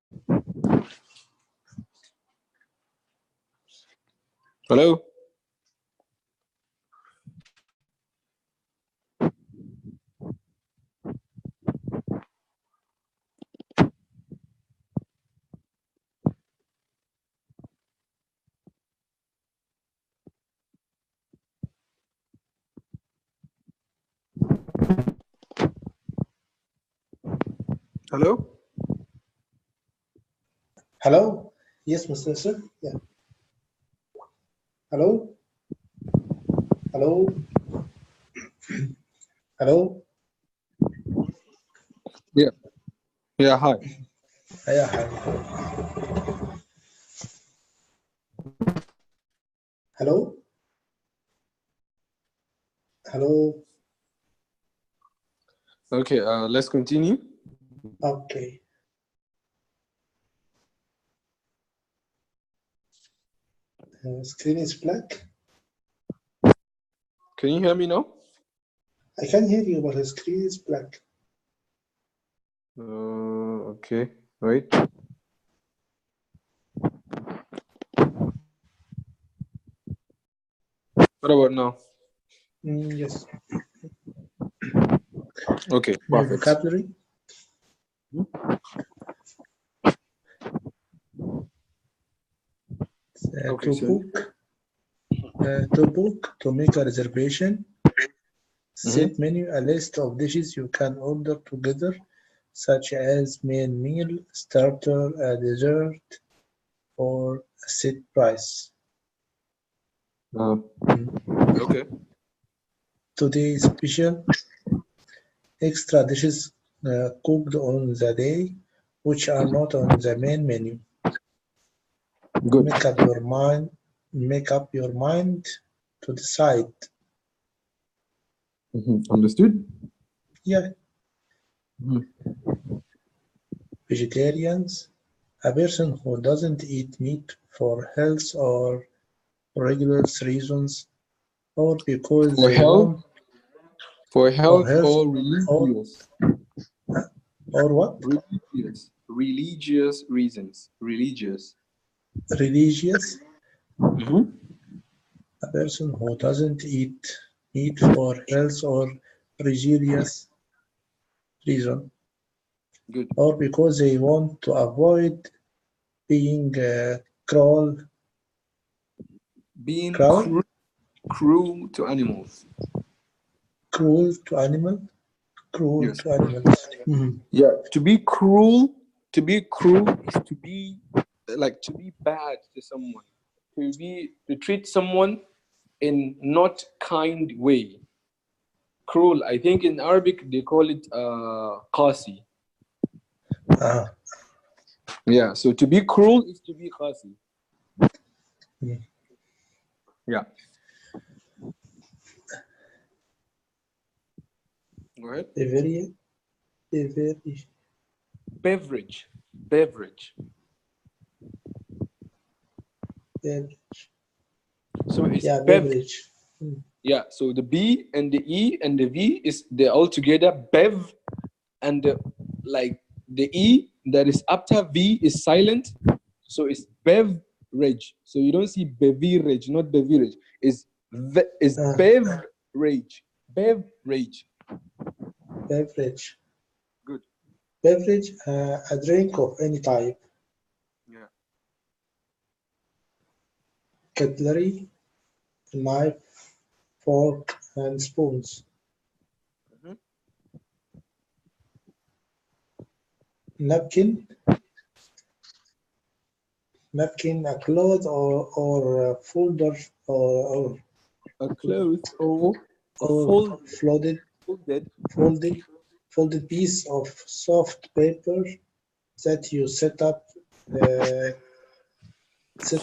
Hello? Hello? Hello? Yes, Mr. Sir. Yeah. Hello? Hello? Hello? Yeah. Yeah, hi. Yeah, hi. Hello? Hello? Okay, let's continue. Okay. Screen is black. Can you hear me now? I can hear you, but the screen is black. Okay, wait. What about now? Yes. Okay, New perfect. vocabulary. Okay, so To book, to make a reservation. Set menu, a list of dishes you can order together, such as main meal, starter, a dessert, or a set price. okay. Today special, extra dishes cooked on the day, which are not on the main menu. Good. Make up your mind to decide. Understood? Yeah. Vegetarians, a person who doesn't eat meat for health or regular reasons, or because For they health, want, for or health health, or or religious. or what? Religious reasons. Religious. Religious, a person who doesn't eat meat for health or religious reason, Good. or because they want to avoid being cruel, Being cruel, cruel to animals. cruel to animal, cruel Yes. to animals. Yeah. To be cruel is to be like to be bad to someone. To treat someone in not kind way. Cruel. I think in Arabic they call it qasi. Ah, Yeah. So to be cruel is to be qasi. Yeah. Go ahead. very, very Beverage. So it's yeah, bev. beverage. Yeah. So the B and the E and the V they're all together. Bev, and like the E that is after V is silent. So it's beverage. So you don't see beverage, not beverage. It's Ah, beverage. Beverage. beverage. Good. Beverage, a drink of any type. Yeah. Cutlery, knife, fork, and spoons. Napkin, a cloth or a folder or A cloth or a or folded. folded folded piece of soft paper that you uh, set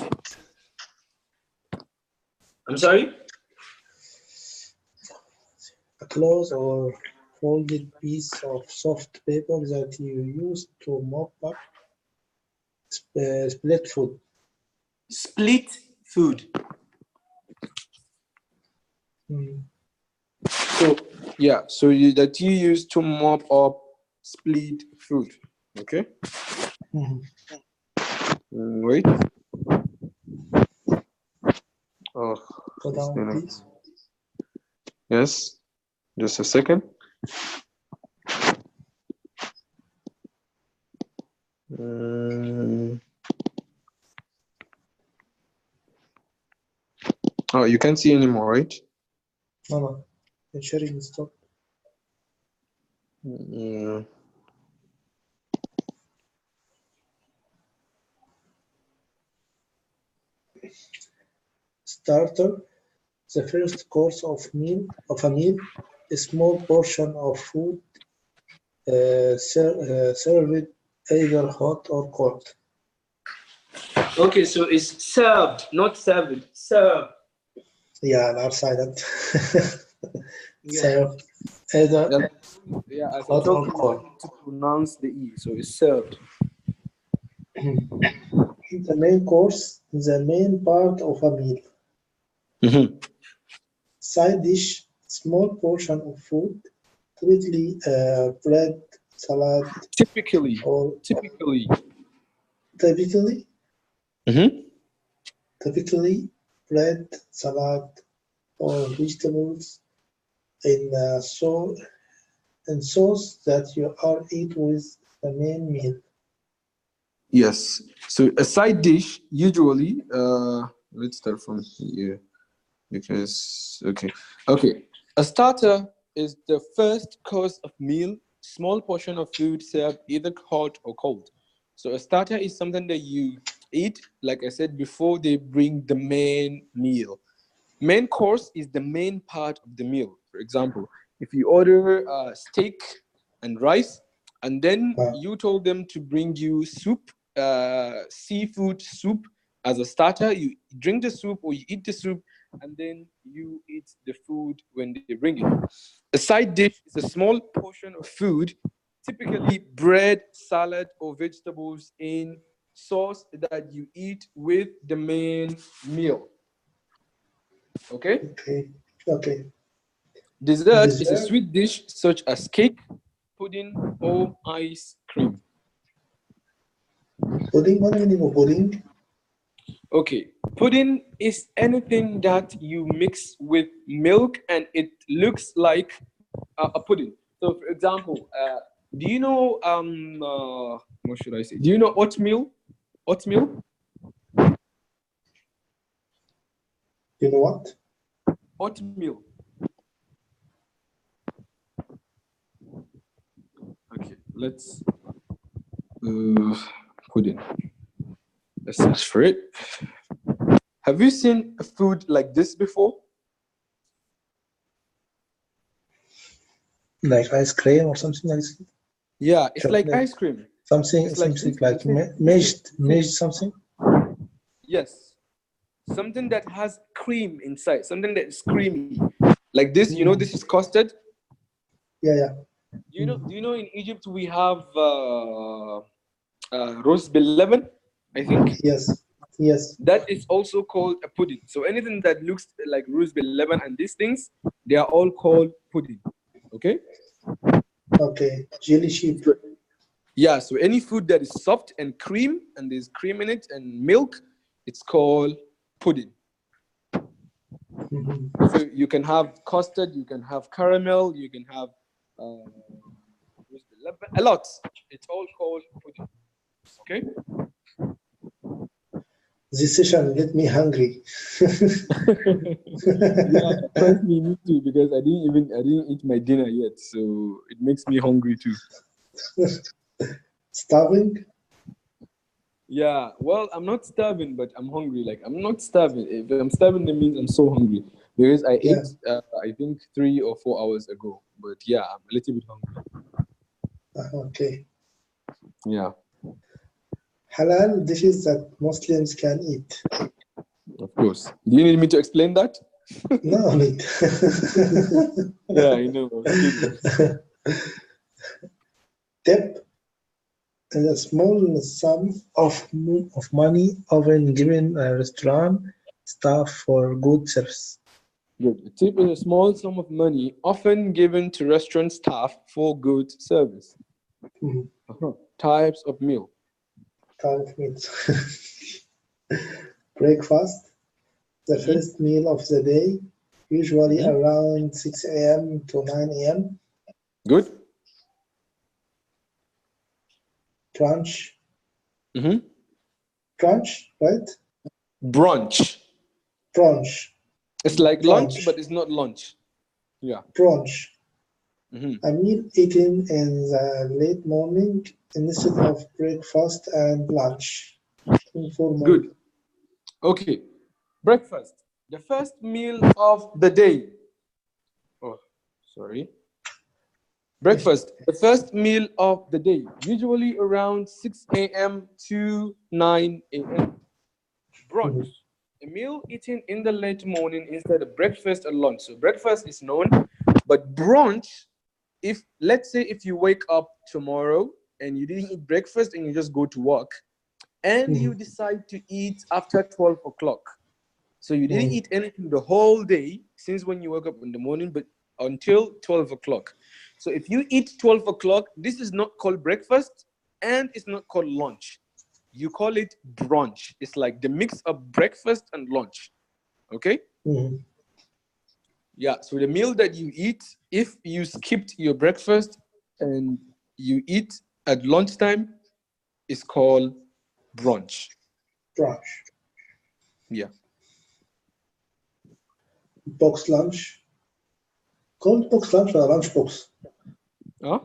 I'm sorry. a cloth or folded piece of soft paper that you use to mop up split food. Split food. So yeah, so that you use to mop up split food. Okay. Mhm. Wait. Oh, Go it's down, gonna. please. Yes, just a second. Oh, you can't see anymore, right? No, no. The sharing is stopped. Mm, Starter. The first course of a meal, a small portion of food served either hot or cold. Okay, so it's served, not served. Served. Yeah, and are silent. Yeah. Served either Yeah, yeah, as I hot told or you, you cold. need to pronounce the E, so it's served. The main course, the main part of a meal. Mm-hmm. Side dish, small portion of food, typically bread, salad, Typically, or typically. typically, Mm-hmm. typically bread, salad, or vegetables in sauce that you are eat with the main meal. Yes. So a side dish usually. Let's start from here because okay. A starter is the first course of meal, small portion of food served either hot or cold. So a starter is something that you eat, like I said before, they bring the main meal. Main course is the main part of the meal. For example, if you order steak and rice, and then Uh, you told them to bring you soup, seafood soup as a starter, you drink the soup or you eat the soup, and then you eat the food when they bring it. A side dish is a small portion of food, typically bread, salad, or vegetables in sauce that you eat with the main meal. Okay? okay, okay. Dessert is a Dessert, sweet dish such as cake, pudding, or ice cream. pudding. What do you mean of pudding? Okay, pudding is anything that you mix with milk and it looks like a pudding. So, for example, do you know what should I say? Do you know oatmeal? Oatmeal? You know what? Oatmeal. Okay, let's pudding. Let's search for it. Have you seen a food like this before? Like ice cream or something like that? Yeah, it's like Chocolate. ice cream. Something, It's like something this. like Listen, listen, meshed listen. something. Yes, something that has cream inside, something that is creamy. Like this, you know, this Mm. is custard. Yeah, yeah. Do Mm. you know in Egypt we have rose lemon? I think Yes, yes. that is also called a pudding. So anything that looks like rose lemon and these things, they are all called pudding. Okay. Okay. Jelly sheep. So, yeah. So any food that is soft and cream and there's cream in it and milk, it's called pudding. Mhm. So you can have custard, you can have caramel, you can have uh, a lot. It's all called pudding. Okay. This session get me hungry. Yeah, trust me, me too. Because I didn't eat my dinner yet, so it makes me hungry too. Starving? Yeah. Well, I'm not starving, but I'm hungry. Like I'm not starving. If I'm starving, that means I'm so hungry because I Yeah. ate. I think 3 or 4 hours ago. But yeah, I'm a little bit hungry. Okay. Yeah. Halal dishes that Muslims can eat. Of course. Do you need me to explain that? No need. Yeah, I know. I was kidding. Tip is a small sum of money often given a restaurant staff for good service. Good. A tip is a small sum of money often given to restaurant staff for good service. Mhm. Uh-huh. Types of meal. current meals. Breakfast, the first meal of the day, usually around 6 a.m. to 9 a.m. Good. Brunch, Mm-hmm. brunch, right? Brunch. Brunch, It's like lunch, brunch, but it's not lunch. Yeah. brunch. Mm-hmm. A meal eaten in the late morning instead of breakfast and lunch. Informal. Good. Okay. Breakfast. The first meal of the day. Oh, sorry. Breakfast. The first meal of the day. Usually around 6 a.m. to 9 a.m. Brunch. A meal eaten in the late morning instead of breakfast or lunch. So breakfast is known, but brunch, if let's say if you wake up tomorrow and you didn't eat breakfast and you just go to work and you decide to eat after 12 o'clock. So you didn't eat anything the whole day since when you woke up in the morning, but until 12 o'clock. So if you eat 12 o'clock, this is not called breakfast and it's not called lunch. You call it brunch. It's like the mix of breakfast and lunch. Okay? Yeah, so the meal that you eat, if you skipped your breakfast and you eat at lunchtime, is called brunch. Brunch. Yeah. Box lunch. Called box lunch or lunch box? Huh?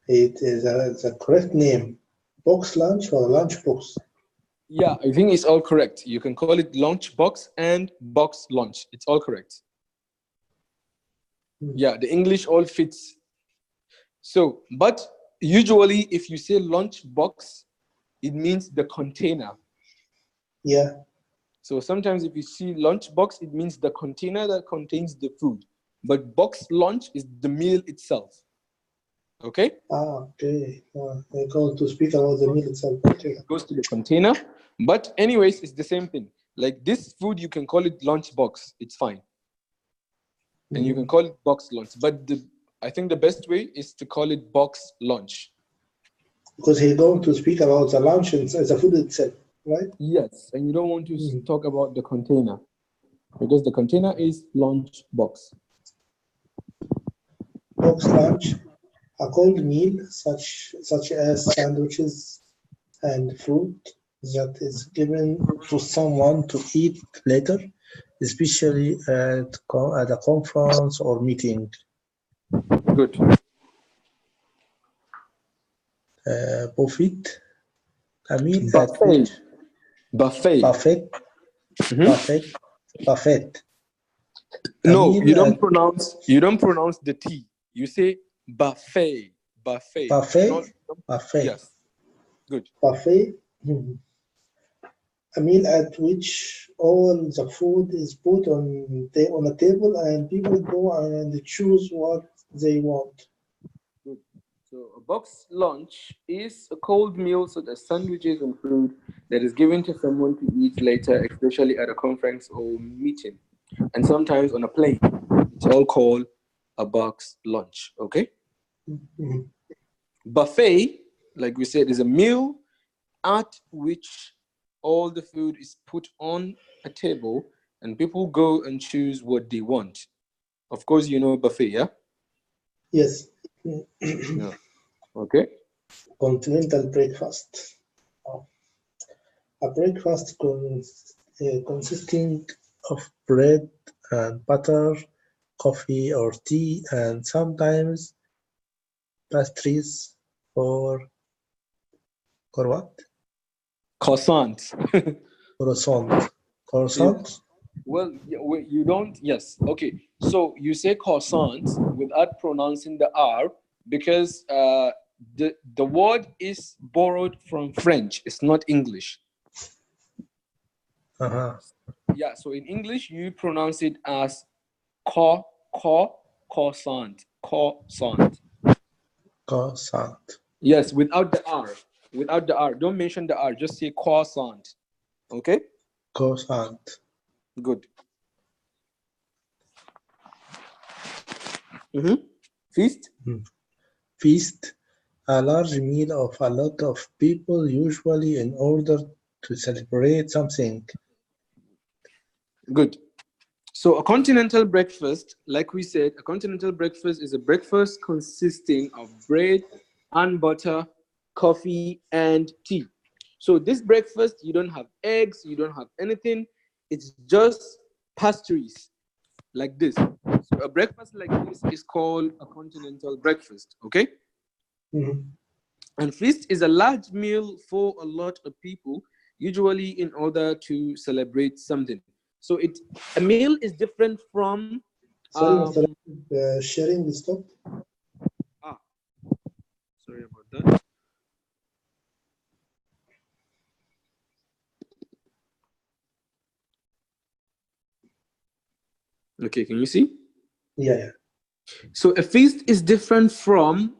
It is the correct name. Box lunch or lunch box? Yeah, I think it's all correct. You can call it lunch box and box lunch. It's all correct. Yeah, the English all fits. So, but usually if you say lunch box, it means the container. Yeah. So sometimes if you see lunch box, it means the container that contains the food. But box lunch is the meal itself. Okay? Okay. I go to speak about the meal itself. Okay. It goes to the container. But anyways, it's the same thing. Like this food, you can call it lunch box. It's fine. And you can call it box lunch. But I think the best way is to call it box lunch. Because he's going to speak about the lunch and the food itself, right? Yes, and you don't want to talk about the container because the container is lunch box. Box lunch, a cold meal such as sandwiches and fruit that is given to someone to eat later, especially at a conference or meeting. Good. Buffet, a meal at Buffet. which Buffet. buffet, buffet, buffet. A No, meal you don't at pronounce the T. You say buffet. Buffet. buffet, buffet, Yes. Good. buffet. A meal at which all the food is put on a table and people go and choose what they want. Good. So a box lunch is a cold meal such as sandwiches and fruit that is given to someone to eat later, especially at a conference or meeting, and sometimes on a plane. It's all called a box lunch. Okay. Buffet, like we said, is a meal at which all the food is put on a table and people go and choose what they want. Of course, you know buffet, yeah? Yes. Yeah. Okay. Continental breakfast. A breakfast consisting of bread and butter, coffee or tea, and sometimes pastries or what? Croissant. Croissant. Yeah. Croissant? Well, you don't. Yes. Okay. So you say croissant without pronouncing the R because the word is borrowed from French. It's not English. Uh-huh. Yeah. So in English, you pronounce it as croissant. Croissant. Croissant. Yes, without the R. Without the R. Don't mention the R. Just say croissant. Okay. Croissant. Good. Feast. Feast. A large meal of a lot of people, usually in order to celebrate something. Good. So a continental breakfast, like we said, a continental breakfast is a breakfast consisting of bread and butter, coffee, and tea. So this breakfast, you don't have eggs, you don't have anything. It's just pastries like this. So a breakfast like this is called a continental breakfast, okay? Mhm. And feast is a large meal for a lot of people, usually in order to celebrate something. So a meal is different from Sorry, Mr. um Sharing stopped. ah sorry about that. Okay, can you see? Yeah, yeah. So a feast is different from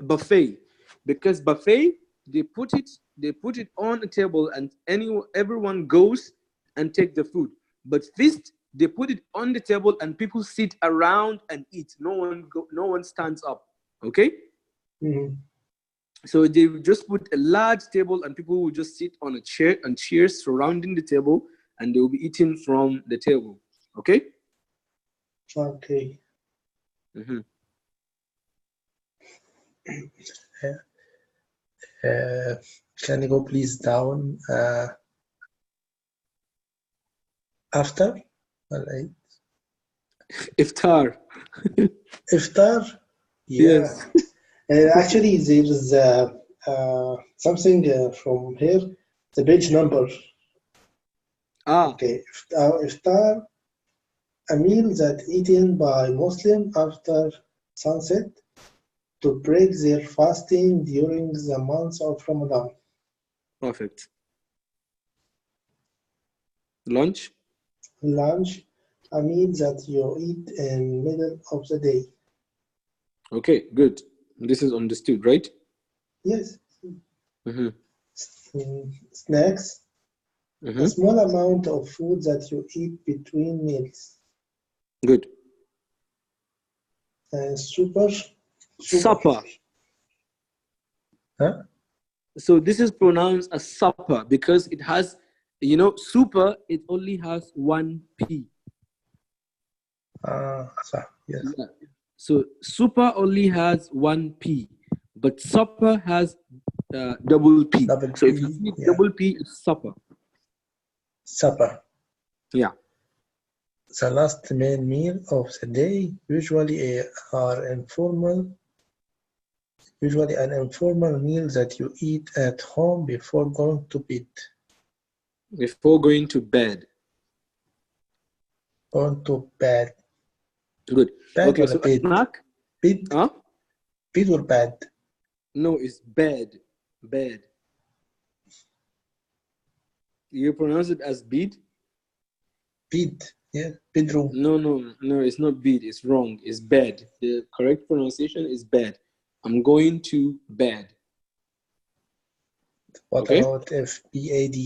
buffet, because buffet they put it on a table and everyone goes and take the food. But feast, they put it on the table and people sit around and eat. No one stands up. Okay, Mhm. so they will just put a large table and people will just sit on a chair and chairs surrounding the table, and they will be eating from the table. Okay. Okay. Mhm. Uh, can you go please down after? Alright. Iftar. Iftar? Yeah. Yes. Actually, there's something from here, the page number. Ah, Okay. Iftar, a meal that eaten by Muslim after sunset to break their fasting during the month of Ramadan. perfect. Lunch. Lunch, a meal that you eat in middle of the day. Okay, good. This is understood, right? Yes. Mm-hmm. Snacks, a Mm-hmm. small amount of food that you eat between meals. Good. Super, super. Supper. Huh? So this is pronounced as supper because it has, super, it only has one P. So, yes. Yeah. So super only has one P, but supper has double P. Double So if you P, see yeah. double P, it's supper. Supper. Yeah. The last main meal of the day, are informal, usually an informal meal that you eat at home before going to bed. Before going to bed. Going to bed. Good. Bed Okay, or so a bed? snack? Bed? Huh? Bed or bed? No, it's bed. Bed. You pronounce it as bead? Bed. Yeah. Bedroom. No, it's not bead. It's wrong. It's bed. The correct pronunciation is bed. I'm going to bed. What Okay? about if BAD?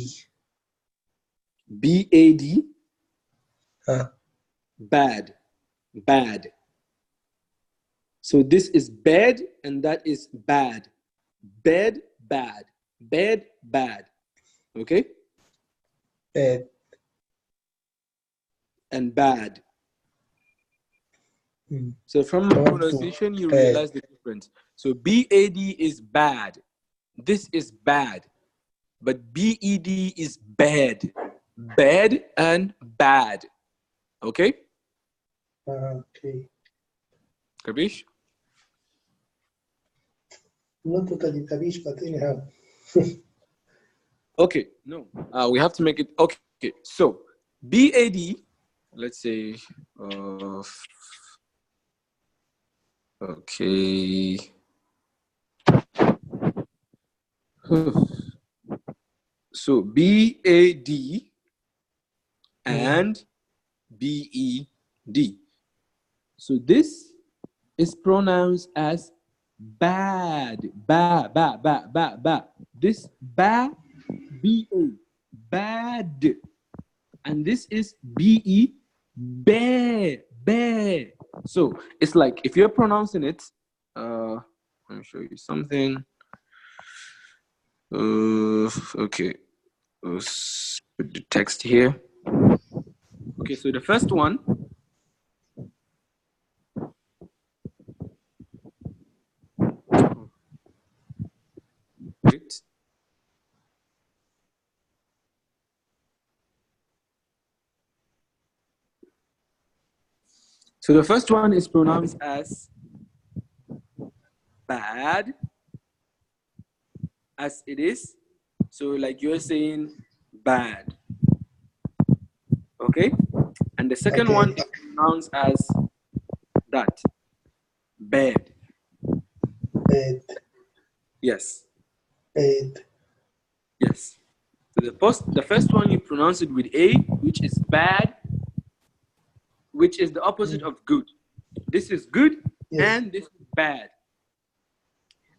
BAD, Huh? bad. Bad. So this is bed and that is bad. Bed, bad. Bed, bad. Okay? Bed. And bad. Mm. So from Going to pronunciation, you bed. realize the difference. So BAD is bad. This is bad. But BED is bad. Bad and bad. Okay? Okay. Kabish? Not totally tabish, but anyhow. Okay, no. We have to make it. Okay, so BAD, let's say, okay. So BAD Mm. and BED. So this is pronounced as bad. Ba, ba, ba, ba, ba. This ba, B-A, bad. And this is B-E, bear, bear. So it's like if you're pronouncing it, Let me show you something. Okay. Let's put the text here. Okay, so the first one. Wait. So the first one is pronounced as bad, as it is. So like you're saying bad. Okay? And the second one Okay. is pronounced as that. Bad. Bad. Yes. Bad. Yes. So the first one you pronounce it with A, which is bad, which is the opposite of good. This is good Yes. and this is bad.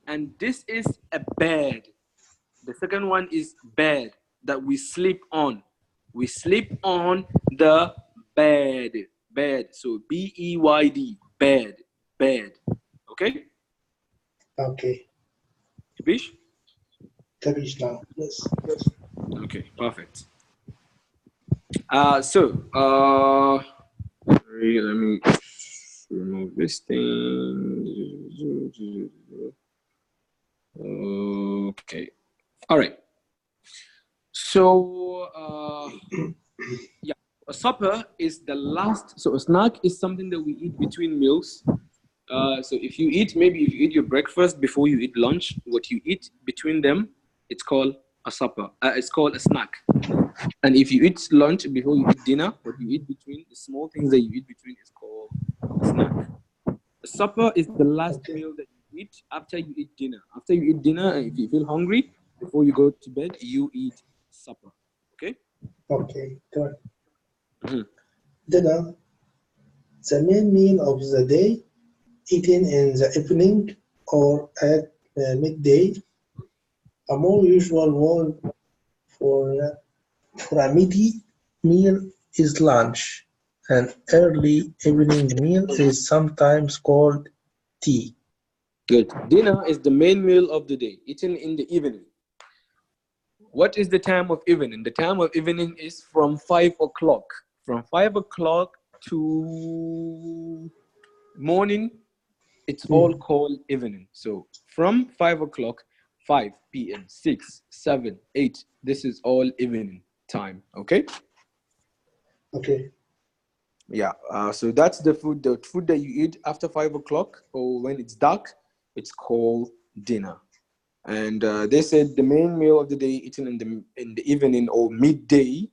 And this is a bed. The second one is bed that we sleep on. We sleep on the bed. Bed. So B-E-Y-D. Bed. Bed. Okay? Okay. Capish? Cabbage now. Yes. Okay, perfect. Sorry, let me remove this thing. Okay. All right. So, yeah, a supper is the last. So a snack is something that we eat between meals. So if you eat your breakfast before you eat lunch, what you eat between them, it's called a supper. It's called a snack. And if you eat lunch before you eat dinner, what you eat between, the small things that you eat between is called a snack. A supper is the last meal that you eat after you eat dinner. After you eat dinner, and if you feel hungry, before you go to bed, you eat supper. Okay? Okay. Good. Mm-hmm. Dinner, the main meal of the day, eaten in the evening or at midday. A more usual word for for a midday meal is lunch. An early evening meal is sometimes called tea. Good. Dinner is the main meal of the day, eaten in the evening. What is the time of evening? The time of evening is from 5 o'clock. From 5 o'clock to morning, it's all called evening. So from 5 o'clock, 5 p.m., 6, 7, 8, this is all evening time. Okay? Okay. Yeah. So that's the food that you eat after 5 o'clock or when it's dark, it's called dinner. And they said the main meal of the day eaten in the evening or midday.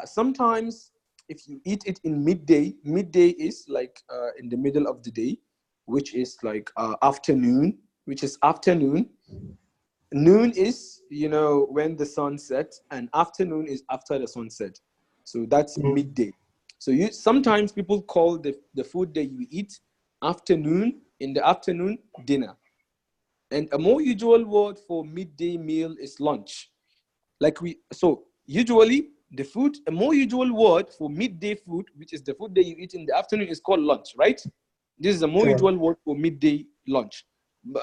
Sometimes if you eat it in midday is like in the middle of the day, which is like afternoon, which is afternoon. Noon is when the sun sets, and afternoon is after the sunset. So that's midday. So sometimes people call the food that you eat afternoon, in the afternoon, dinner. And a more usual word for midday meal is lunch. So usually a more usual word for midday food, which is the food that you eat in the afternoon, is called lunch, right? This is a more Sure. usual word for midday lunch,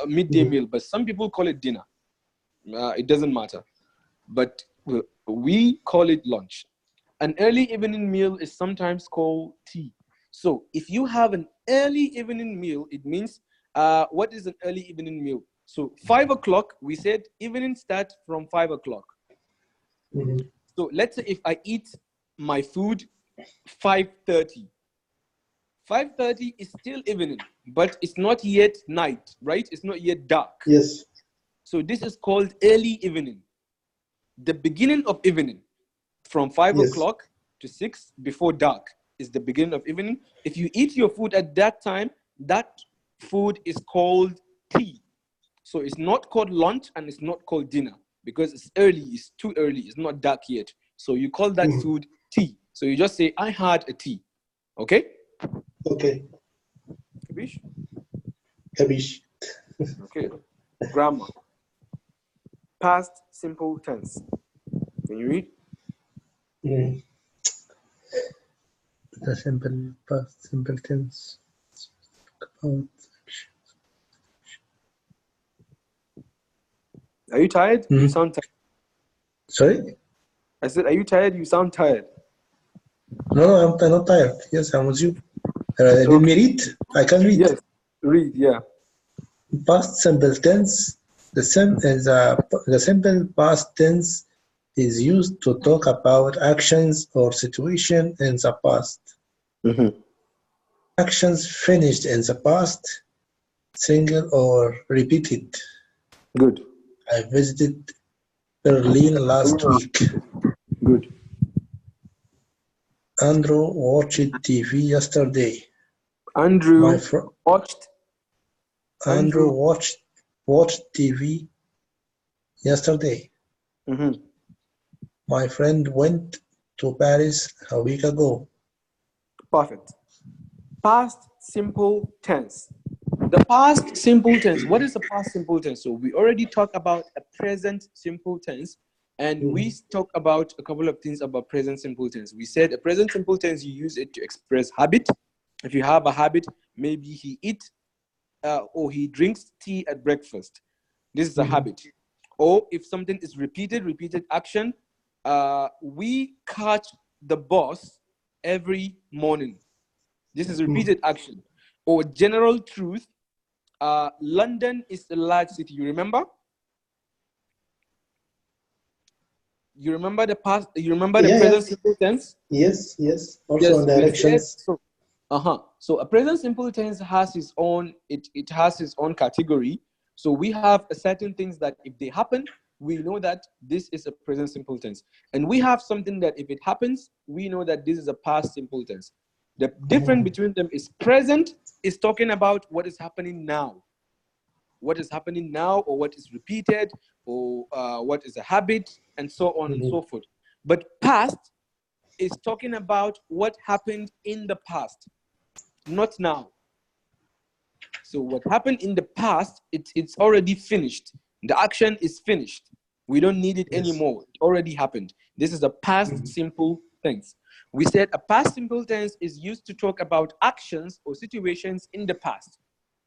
midday meal, but some people call it dinner. It doesn't matter, but we call it lunch. An early evening meal is sometimes called tea. So if you have an early evening meal, it means what is an early evening meal? So 5 o'clock, we said evening start from 5 o'clock. So let's say if I eat my food 5:30. 5:30 is still evening, but it's not yet night, right? It's not yet dark. Yes. So this is called early evening. The beginning of evening from 5 Yes. o'clock to 6 before dark is the beginning of evening. If you eat your food at that time, that food is called tea. So it's not called lunch and it's not called dinner because it's early, it's too early, it's not dark yet. So you call that food tea. So you just say, I had a tea. Okay? Okay. Capiche? Cabbage. Okay. Grammar. Past simple tense. Can you read? The simple past simple tense. About Are you tired? You Mm. sound tired. Sorry? I said, are you tired? You sound tired. No, I'm not tired. Yes, I'm with you. Let me Okay. read. I can read. Yes. Read. Yeah. Past simple tense. The simple past tense is used to talk about actions or situation in the past. Mm-hmm. Actions finished in the past, single or repeated. Good. I visited Berlin last week. Good. Andrew watched TV yesterday. My Andrew fr- watched. Andrew Andrew. watched TV yesterday. Mm-hmm. My friend went to Paris a week ago. Perfect. Past simple tense. The past simple tense. What is the past simple tense? So we already talked about a present simple tense, and we talked about a couple of things about present simple tense. We said a present simple tense, you use it to express habit. If you have a habit, maybe he eats or he drinks tea at breakfast. This is a habit. Or if something is repeated action, we catch the bus every morning. This is repeated action. Or general truth, London is a large city. You remember? You remember the past? You remember the Yeah, present yes, simple tense? yes. Also Yes, on we said directions. so. So a present simple tense has its own. It has its own category. So we have a certain things that if they happen, we know that this is a present simple tense, and we have something that if it happens, we know that this is a past simple tense. The difference between them is present is talking about what is happening now, or what is repeated, or what is a habit, and so on and so forth. But past is talking about what happened in the past, not now. So what happened in the past, it's already finished. The action is finished. We don't need it Yes. anymore. It already happened. This is a past simple tense. We said a past simple tense is used to talk about actions or situations in the past.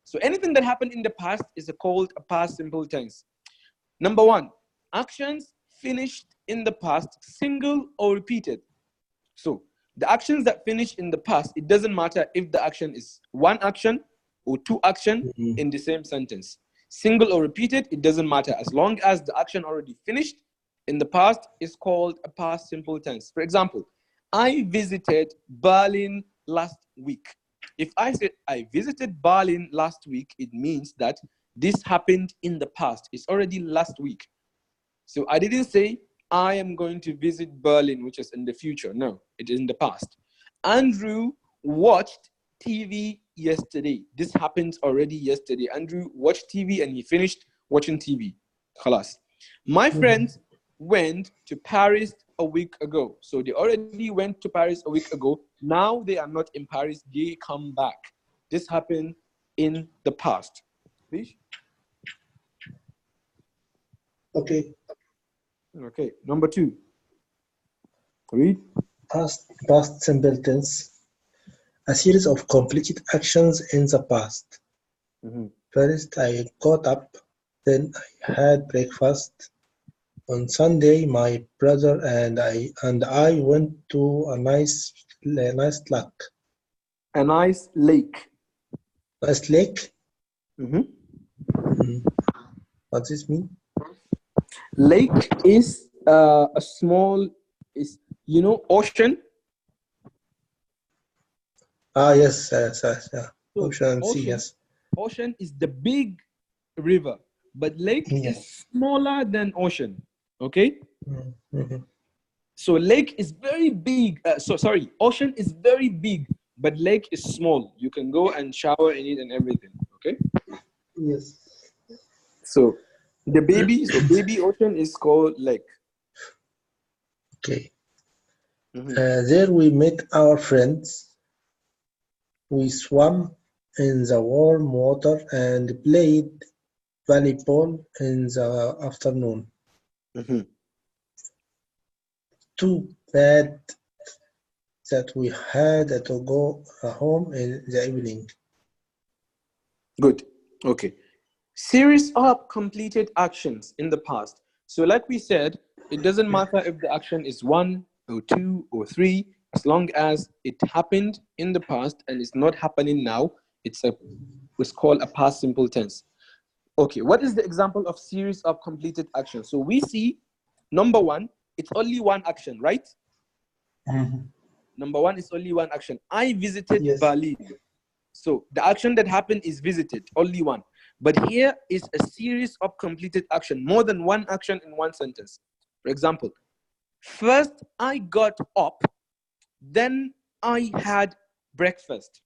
So anything that happened in the past is called a past simple tense. Number one, actions finished in the past, single or repeated. So the actions that finish in the past, it doesn't matter if the action is one action or two action in the same sentence. Single or repeated, it doesn't matter. As long as the action already finished in the past, is called a past simple tense. For example, I visited Berlin last week. If I said I visited Berlin last week, it means that this happened in the past. It's already last week. So I didn't say I am going to visit Berlin, which is in the future. No, it is in the past. Andrew watched TV yesterday. This happened already yesterday. Andrew watched TV and he finished watching TV. Khalas. My friends went to Paris a week ago. So they already went to Paris a week ago. Now they are not in Paris. They come back. This happened in the past. Please. Okay. Okay. Number two. Read. Past simple tense. A series of completed actions in the past. First, I got up, then I had breakfast. On Sunday, my brother and I went to a nice lake. A nice lake. Nice lake? Mhm. Mm. What does this mean? Lake is a small, is ocean. Yes, yeah. So Ocean and sea, ocean, yes. ocean is the big river, but lake is Yes. smaller than ocean. Okay. Mm-hmm. So lake is very big. Sorry, ocean is very big, but lake is small. You can go and shower in it and everything. Okay. Yes. So baby ocean is called lake. Okay. Mhm. There we met our friends. We swam in the warm water and played volleyball in the afternoon. Mhm. Too bad that we had to go home in the evening. Good. Okay. Series of completed actions in the past. So like we said, it doesn't matter if the action is 1 or 2 or 3, as long as it happened in the past and it's not happening now, it's called a past simple tense. Okay, what is the example of series of completed actions? So we see number 1, it's only one action, right? Number 1 is only one action. I visited Yes. Berlin. So the action that happened is visited, only one. But here is a series of completed action, more than one action in one sentence. For example, first I got up, then I had breakfast.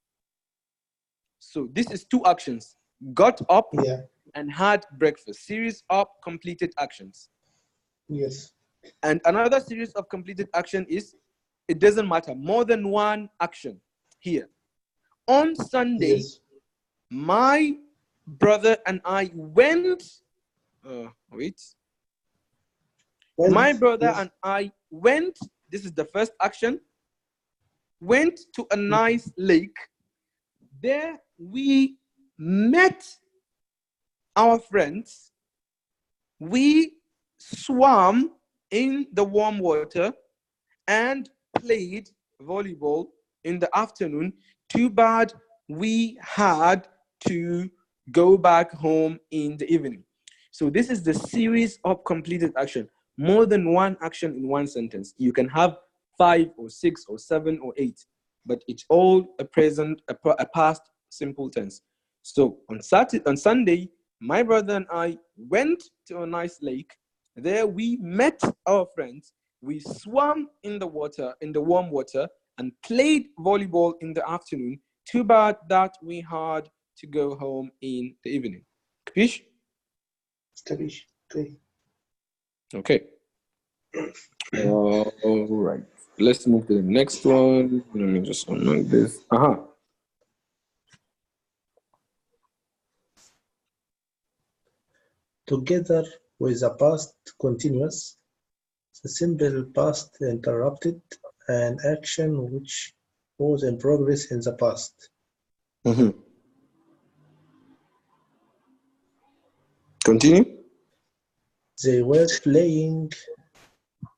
So this is two actions, got up Yeah. and had breakfast, series of completed actions. Yes. And another series of completed action is, it doesn't matter, more than one action here. On Sunday, Yes. my brother and I went, my brother Yes. and I went, this is the first action, went to a nice lake. There we met our friends. We swam in the warm water and played volleyball in the afternoon. Too bad we had to go back home in the evening. So this is the series of completed action. More than one action in one sentence. You can have 5 or 6 or 7 or 8, but it's all a present, a past simple tense. So on Sunday, my brother and I went to a nice lake. There we met our friends. We swam in the water, in the warm water, and played volleyball in the afternoon. Too bad that we had to go home in the evening. Capish? Capiche. Okay. Okay. All right. Let's move to the next one. Let me just unlock this. Together with the past continuous, the simple past interrupted an action which was in progress in the past. Continue. They were playing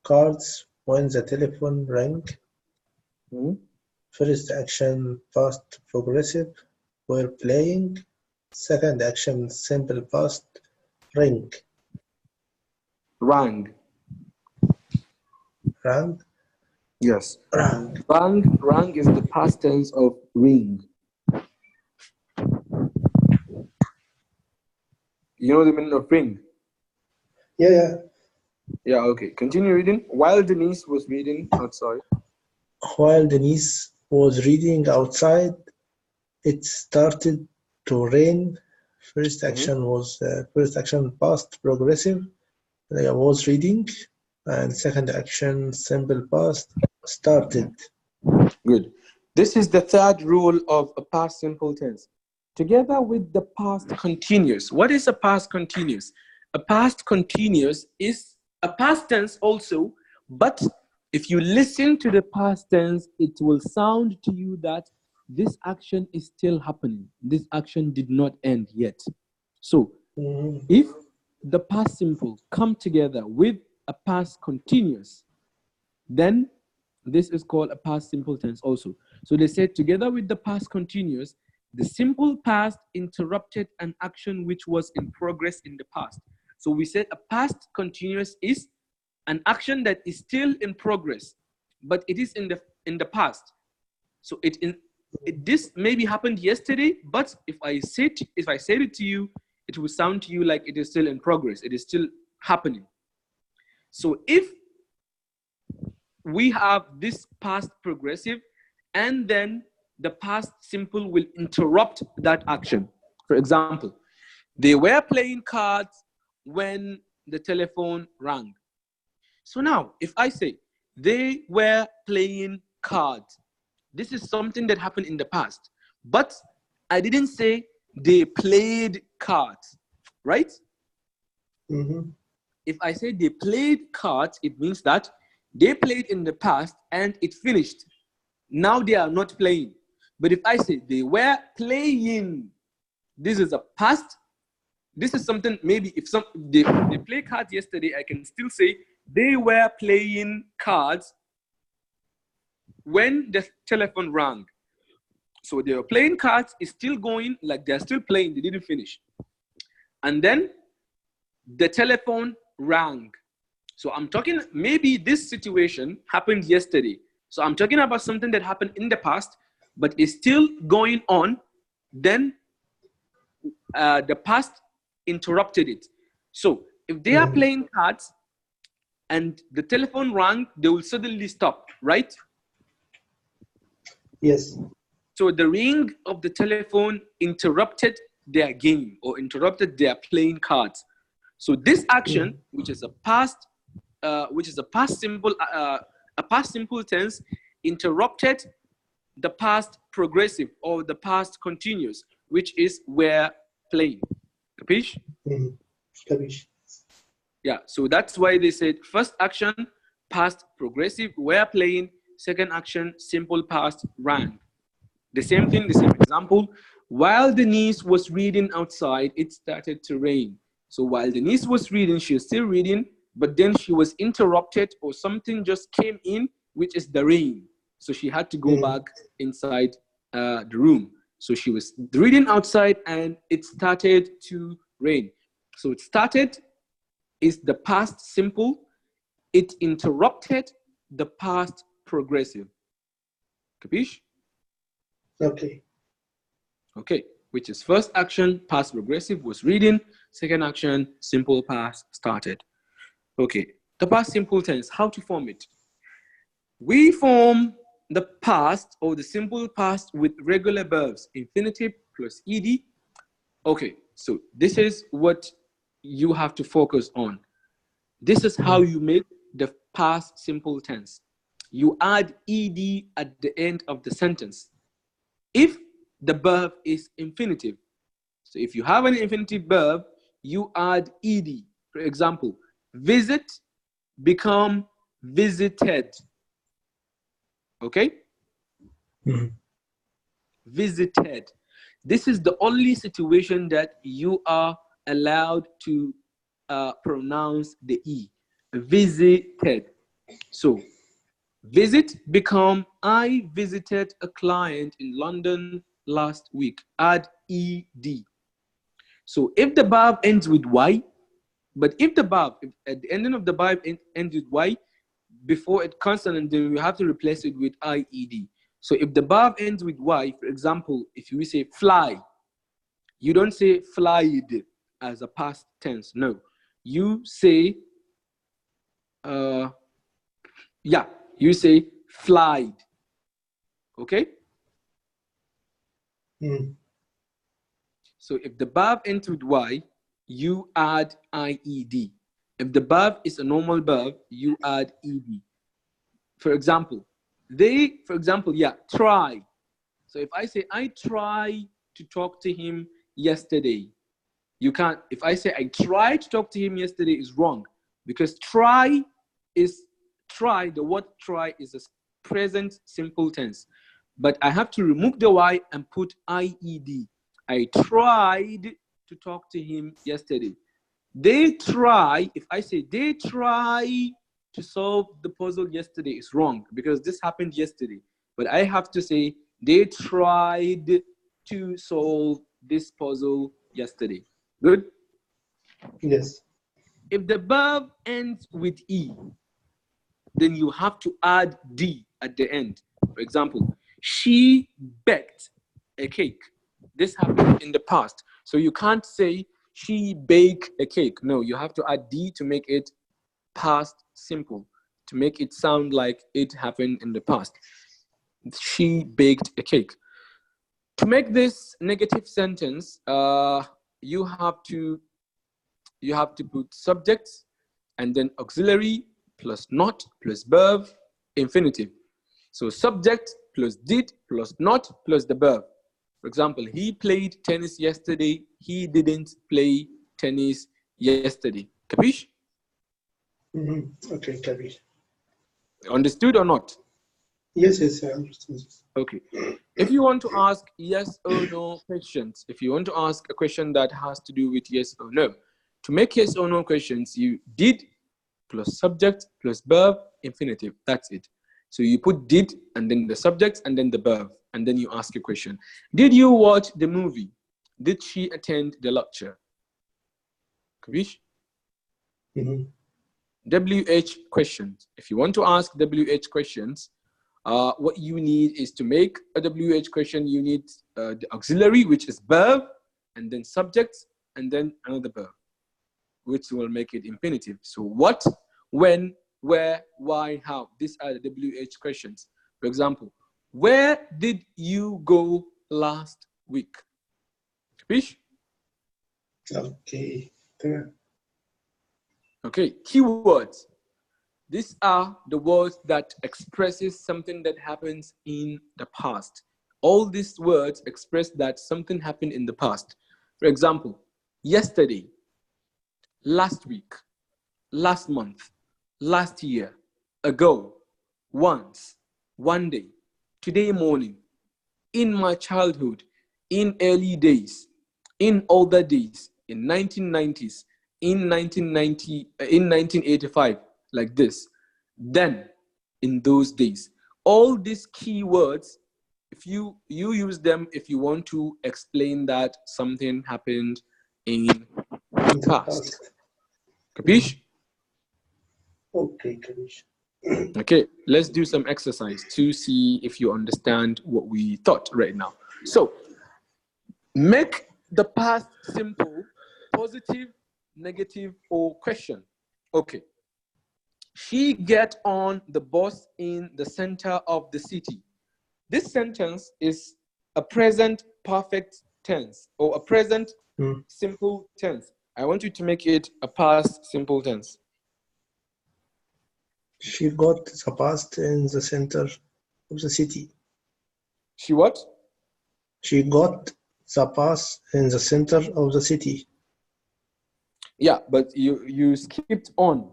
cards when the telephone rang. First action past progressive, were playing. Second action simple past, ring. Rang. Rang. Yes. Rang. Rang is the past tense of ring. You know the meaning of ring? Yeah. Yeah, okay. Continue reading. While Denise was reading outside. While Denise was reading outside, it started to rain. First action past progressive. I was reading, and second action simple past, started. Good. This is the third rule of a past simple tense. Together with the past continuous. What is a past continuous? A past continuous is a past tense also, but if you listen to the past tense, it will sound to you that this action is still happening. This action did not end yet. So if the past simple come together with a past continuous, then this is called a past simple tense also. So they said together with the past continuous, the simple past interrupted an action which was in progress in the past. So we said a past continuous is an action that is still in progress, but it is in the past. So this maybe happened yesterday, but if I said it to you, it will sound to you like it is still in progress. It is still happening. So if we have this past progressive, and then the past simple will interrupt that action. For example, they were playing cards when the telephone rang. So now, if I say they were playing cards, this is something that happened in the past, but I didn't say they played cards, right? If I say they played cards, it means that they played in the past and it finished. Now they are not playing. But if I say they were playing, this is a past. this is something, maybe if they play cards yesterday, I can still say they were playing cards when the telephone rang. So they were playing cards, it's still going, like they're still playing, they didn't finish. And then the telephone rang. So I'm talking, maybe this situation happened yesterday. So I'm talking about something that happened in the past, but is still going on. Then the past interrupted it. So if they are playing cards and the telephone rang, they will suddenly stop, right? Yes. So the ring of the telephone interrupted their game or interrupted their playing cards. So this action, which is a past simple tense, interrupted the past progressive or the past continuous, which is were playing. Capish? Capish. Yeah, so that's why they said first action, past progressive, were playing. Second action, simple past, ran. The same thing, the same example. While Denise was reading outside, it started to rain. So while Denise was reading, she was still reading, but then she was interrupted or something just came in, which is the rain. So she had to go back inside the room. So she was reading outside and it started to rain. So it started is the past simple. It interrupted the past progressive. Capiche? Okay. Okay, which is first action, past progressive was reading. Second action, simple past started. Okay, the past simple tense, how to form it? We form the past or the simple past with regular verbs, infinitive plus ed. Okay, so this is what you have to focus on. This is how you make the past simple tense. You add ed at the end of the sentence if the verb is infinitive. So if you have an infinitive verb, you add ed. For example, visit become visited. Okay? Visited. This is the only situation that you are allowed to pronounce the E. Visited. So visit become I visited a client in London last week. Add ed. So if the verb ends with y, but if the verb, if at the ending of the verb ends with y, before it consonant, then we have to replace it with ied. So if the verb ends with y, for example, if you say fly, you don't say flied as a past tense. No, you say, you say flied. Okay? So if the verb ends with y, you add ied. If the verb is a normal verb, you add ed. For example, try. So if I say, I tried to talk to him yesterday, you can't, if I say, I tried to talk to him yesterday is wrong because the word try is a present simple tense. But I have to remove the y and put ied. I tried to talk to him yesterday. They try, if I say they try to solve the puzzle yesterday is wrong because this happened yesterday. But I have to say they tried to solve this puzzle yesterday. Good? Yes. If the verb ends with E, then you have to add D at the end. For example, she baked a cake. This happened in the past. So you can't say she baked a cake. No, you have to add D to make it past simple, to make it sound like it happened in the past. She baked a cake. To make this negative sentence, you have to put subjects and then auxiliary plus not plus verb, infinitive. So subject plus did plus not plus the verb. For example, he played tennis yesterday. He didn't play tennis yesterday. Capiche? Okay, capish. Understood or not? Yes, yes, I understand this. Okay. If you want to ask yes or no questions, if you want to ask a question that has to do with yes or no, to make yes or no questions, you did plus subject plus verb infinitive. That's it. So you put did and then the subject and then the verb, and then you ask a question. Did you watch the movie? Did she attend the lecture? Kavish? WH questions. If you want to ask WH questions, what you need is to make a WH question. You need the auxiliary, which is verb, and then subject, and then another verb, which will make it infinitive. So what, when, where, why, how. These are the WH questions. For example, where did you go last week? Fish? Okay. Okay, keywords. These are the words that expresses something that happens in the past. All these words express that something happened in the past. For example, yesterday, last week, last month, last year, ago, once, one day, today morning, in my childhood, in early days, in older days, in 1990s, in 1990, in 1985, like this. Then, in those days, all these keywords, if you use them if you want to explain that something happened in the past. Capiche? Okay, Karish. Okay, let's do some exercise to see if you understand what we thought right now. So, make the past simple, positive, negative, or question. Okay. She get on the bus in the center of the city. This sentence is a present perfect tense or a present simple tense. I want you to make it a past simple tense. She got the past in the center of the city. She what? She got the bus in the center of the city. Yeah, but you skipped on.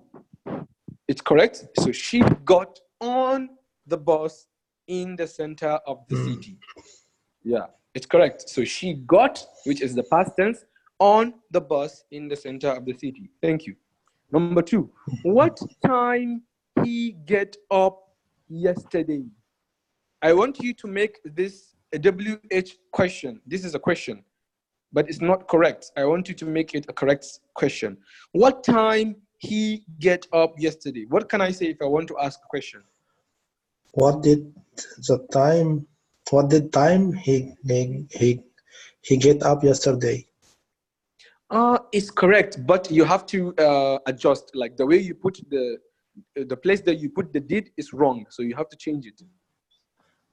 It's correct. So she got on the bus in the center of the city. Yeah, it's correct. So she got, which is the past tense, on the bus in the center of the city. Thank you. Number 2, what time he get up yesterday? I want you to make this a WH question. This is a question, but it's not correct. I want you to make it a correct question. What time he get up yesterday? What can I say if I want to ask a question? What did time he get up yesterday? It's correct, but you have to adjust. Like the way you put the place that you put the did is wrong, so you have to change it.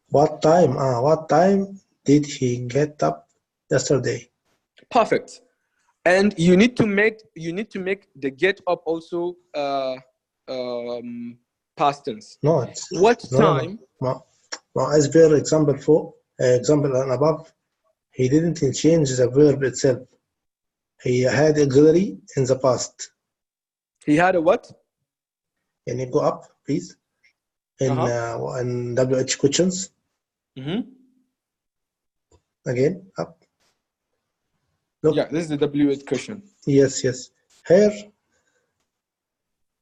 What time did he get up yesterday? Perfect. And you need to make the get up also past tense. No, it's What time? No, as per example example and above, he didn't change the verb itself. He had auxiliary in the past. He had a what? Can you go up, please? In WH questions. Again, up. Look. Yeah, this is the WH question. Yes. Here,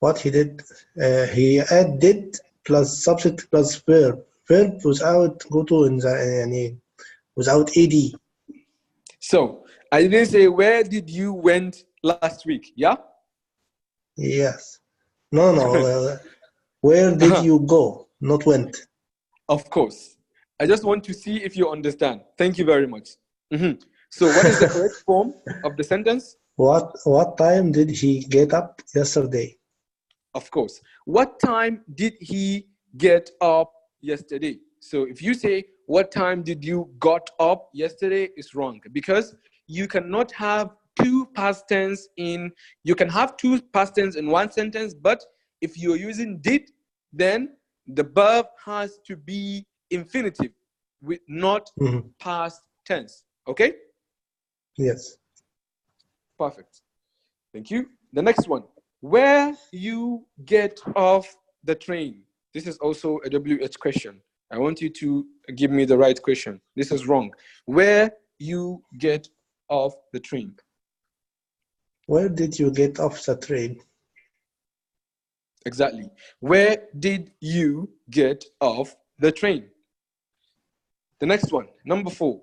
what he did, he added plus subject plus verb. Verb without go to in the without AD. So I didn't say where did you went last week? Yeah. Yes. No. Where did you go? Not went. Of course. I just want to see if you understand. Thank you very much. So what is the correct form of the sentence? What time did he get up yesterday? Of course. What time did he get up yesterday? So if you say, what time did you got up yesterday, is wrong, because you cannot have two past tense in one sentence, but if you're using did, then the verb has to be infinitive with not past tense. Okay? Yes. Perfect. Thank you. The next one. Where you get off the train. This is also a WH question. I want you to give me the right question. This is wrong. Where you get off the train? Where did you get off the train? Exactly. Where did you get off the train? The next one, number 4.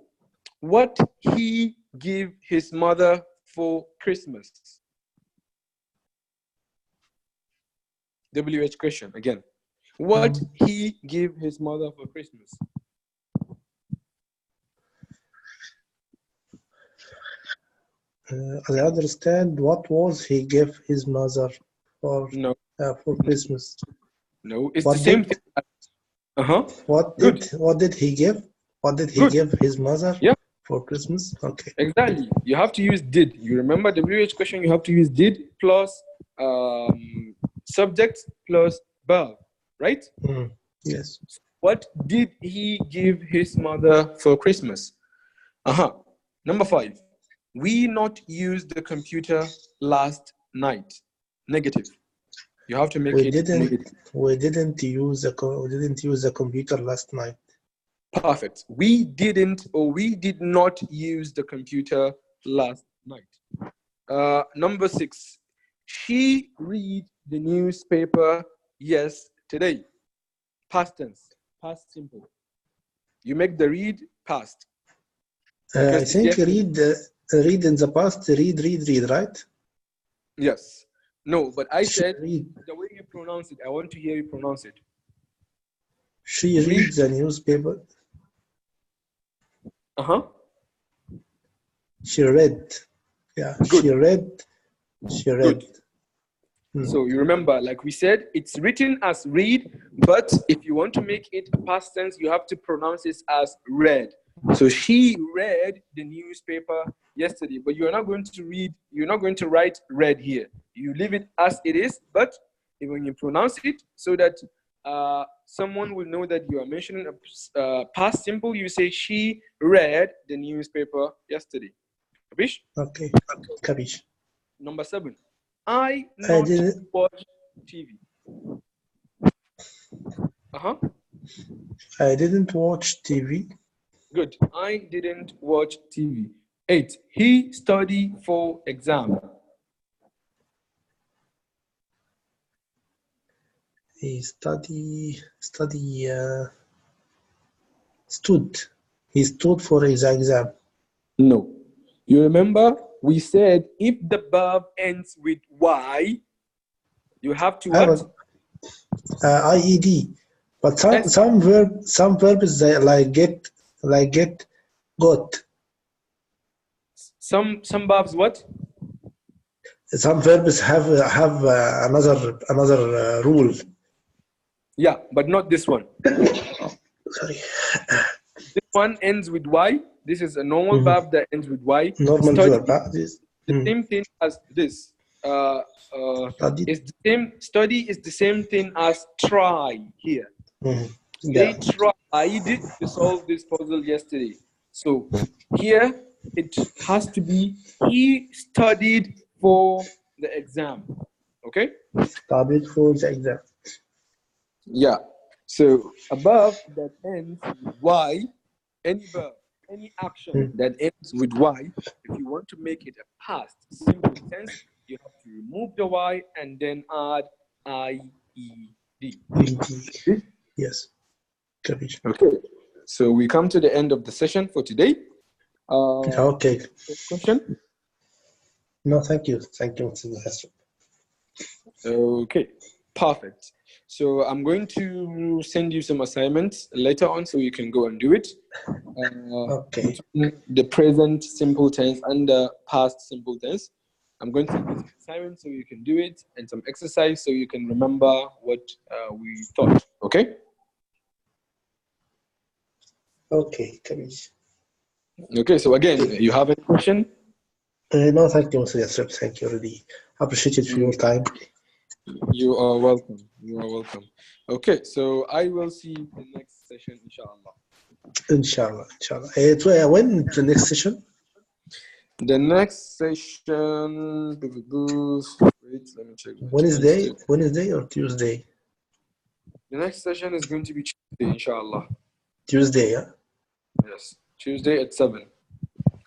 What he give his mother for Christmas? WH question again. What he give his mother for Christmas? I understand. What was he give his mother for No. For Christmas? No, it's What the same did thing. what Good. did he give? What did he Good. give his mother Yeah, for Christmas? Okay. exactly. You have to use did. You remember WH question, you have to use did plus subject plus verb, right? Yes. What did he give his mother for Christmas? Number 5. We not use the computer last night. Negative. You have to make We it didn't negative. we didn't use the computer last night. Perfect. We didn't or we did not use the computer last night. Number 6. She read the newspaper yesterday. Past tense. Past simple. You make the read past. I think read in the past, read, right? Yes. No, but I She said read. the way you pronounce it. I want to hear you pronounce it. She reads the newspaper. She read. Yeah, Good. she read. She read. Good. So you remember, like we said, it's written as read, but if you want to make it a past tense, you have to pronounce it as read. So she read the newspaper yesterday, but you're not going to read, you're not going to write read here. You leave it as it is, but when you pronounce it so that someone will know that you are mentioning a past simple, you say she read the newspaper yesterday. Capish? Okay. Capish. Number 7. I not watch TV. I didn't watch TV. Good. I didn't watch TV. 8. He study for exam. He stood for his exam. No. You remember we said if the verb ends with Y, you have to what? IED. But some verbs they get, got. Some verbs what? Some verbs have another rule. Yeah, but not this one. Sorry. This one ends with Y. This is a normal verb that ends with Y. Normal verb. The same thing as this. Study is the same thing as try here. They tried to solve this puzzle yesterday. So here it has to be he studied for the exam. Okay? Studied for the exam. Yeah. So above that ends with Y, any verb, any action that ends with Y, if you want to make it a past simple tense, you have to remove the Y and then add IED. Yes. Capiche. Okay. So we come to the end of the session for today. Okay. Question? No, thank you. Thank you, Mr. Hassan. Okay. Perfect. So I'm going to send you some assignments later on so you can go and do it. Okay. The present simple tense and the past simple tense. I'm going to send you some assignments so you can do it and some exercise so you can remember what we taught. Okay? Okay, Capiche. Okay, so again, you have any question? No, thank you, Mr. Yasrib. Thank you, really. Appreciate it for your time. You are welcome. You are welcome. Okay, so I will see you in the next session, inshallah. Inshallah. When the next session? The next session. Wait, let me check. Wednesday or Tuesday? The next session is going to be Tuesday, inshallah. Tuesday, yeah? Yes, Tuesday at 7.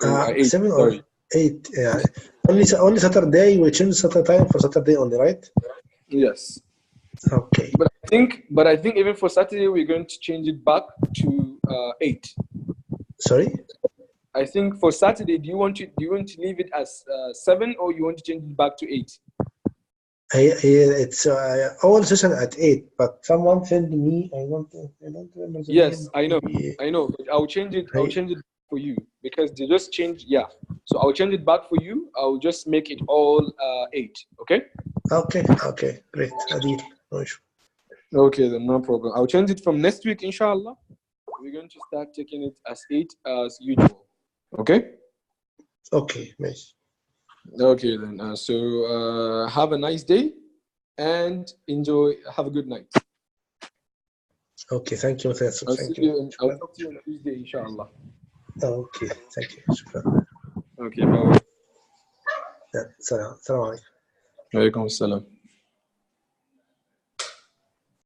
Oh, 8, 7 or sorry. 8, yeah. Only Saturday, we change Saturday time for Saturday only, right? Yes. Okay. But I think even for Saturday, we're going to change it back to 8. Sorry? I think for Saturday, do you want to leave it as 7 or you want to change it back to 8? It's all session at 8, but someone sent me, I don't remember the Yes, name. I know. But I'll change it Maybe, for you because they just changed. Yeah, so I'll change it back for you. I'll just make it all 8. Okay. okay, great. Adil, no issue. Okay, then no problem. I'll change it from next week, inshallah. We're going to start taking it as 8 as usual. Okay. Okay, nice. Okay then. So have a nice day and enjoy. Have a good night. Okay, thank you. I'll Thank you. I'll talk to you on Tuesday, inshallah. Okay, thank you. Shukran. Okay, bye. Yeah, salam alaikum. Walaikum assalam.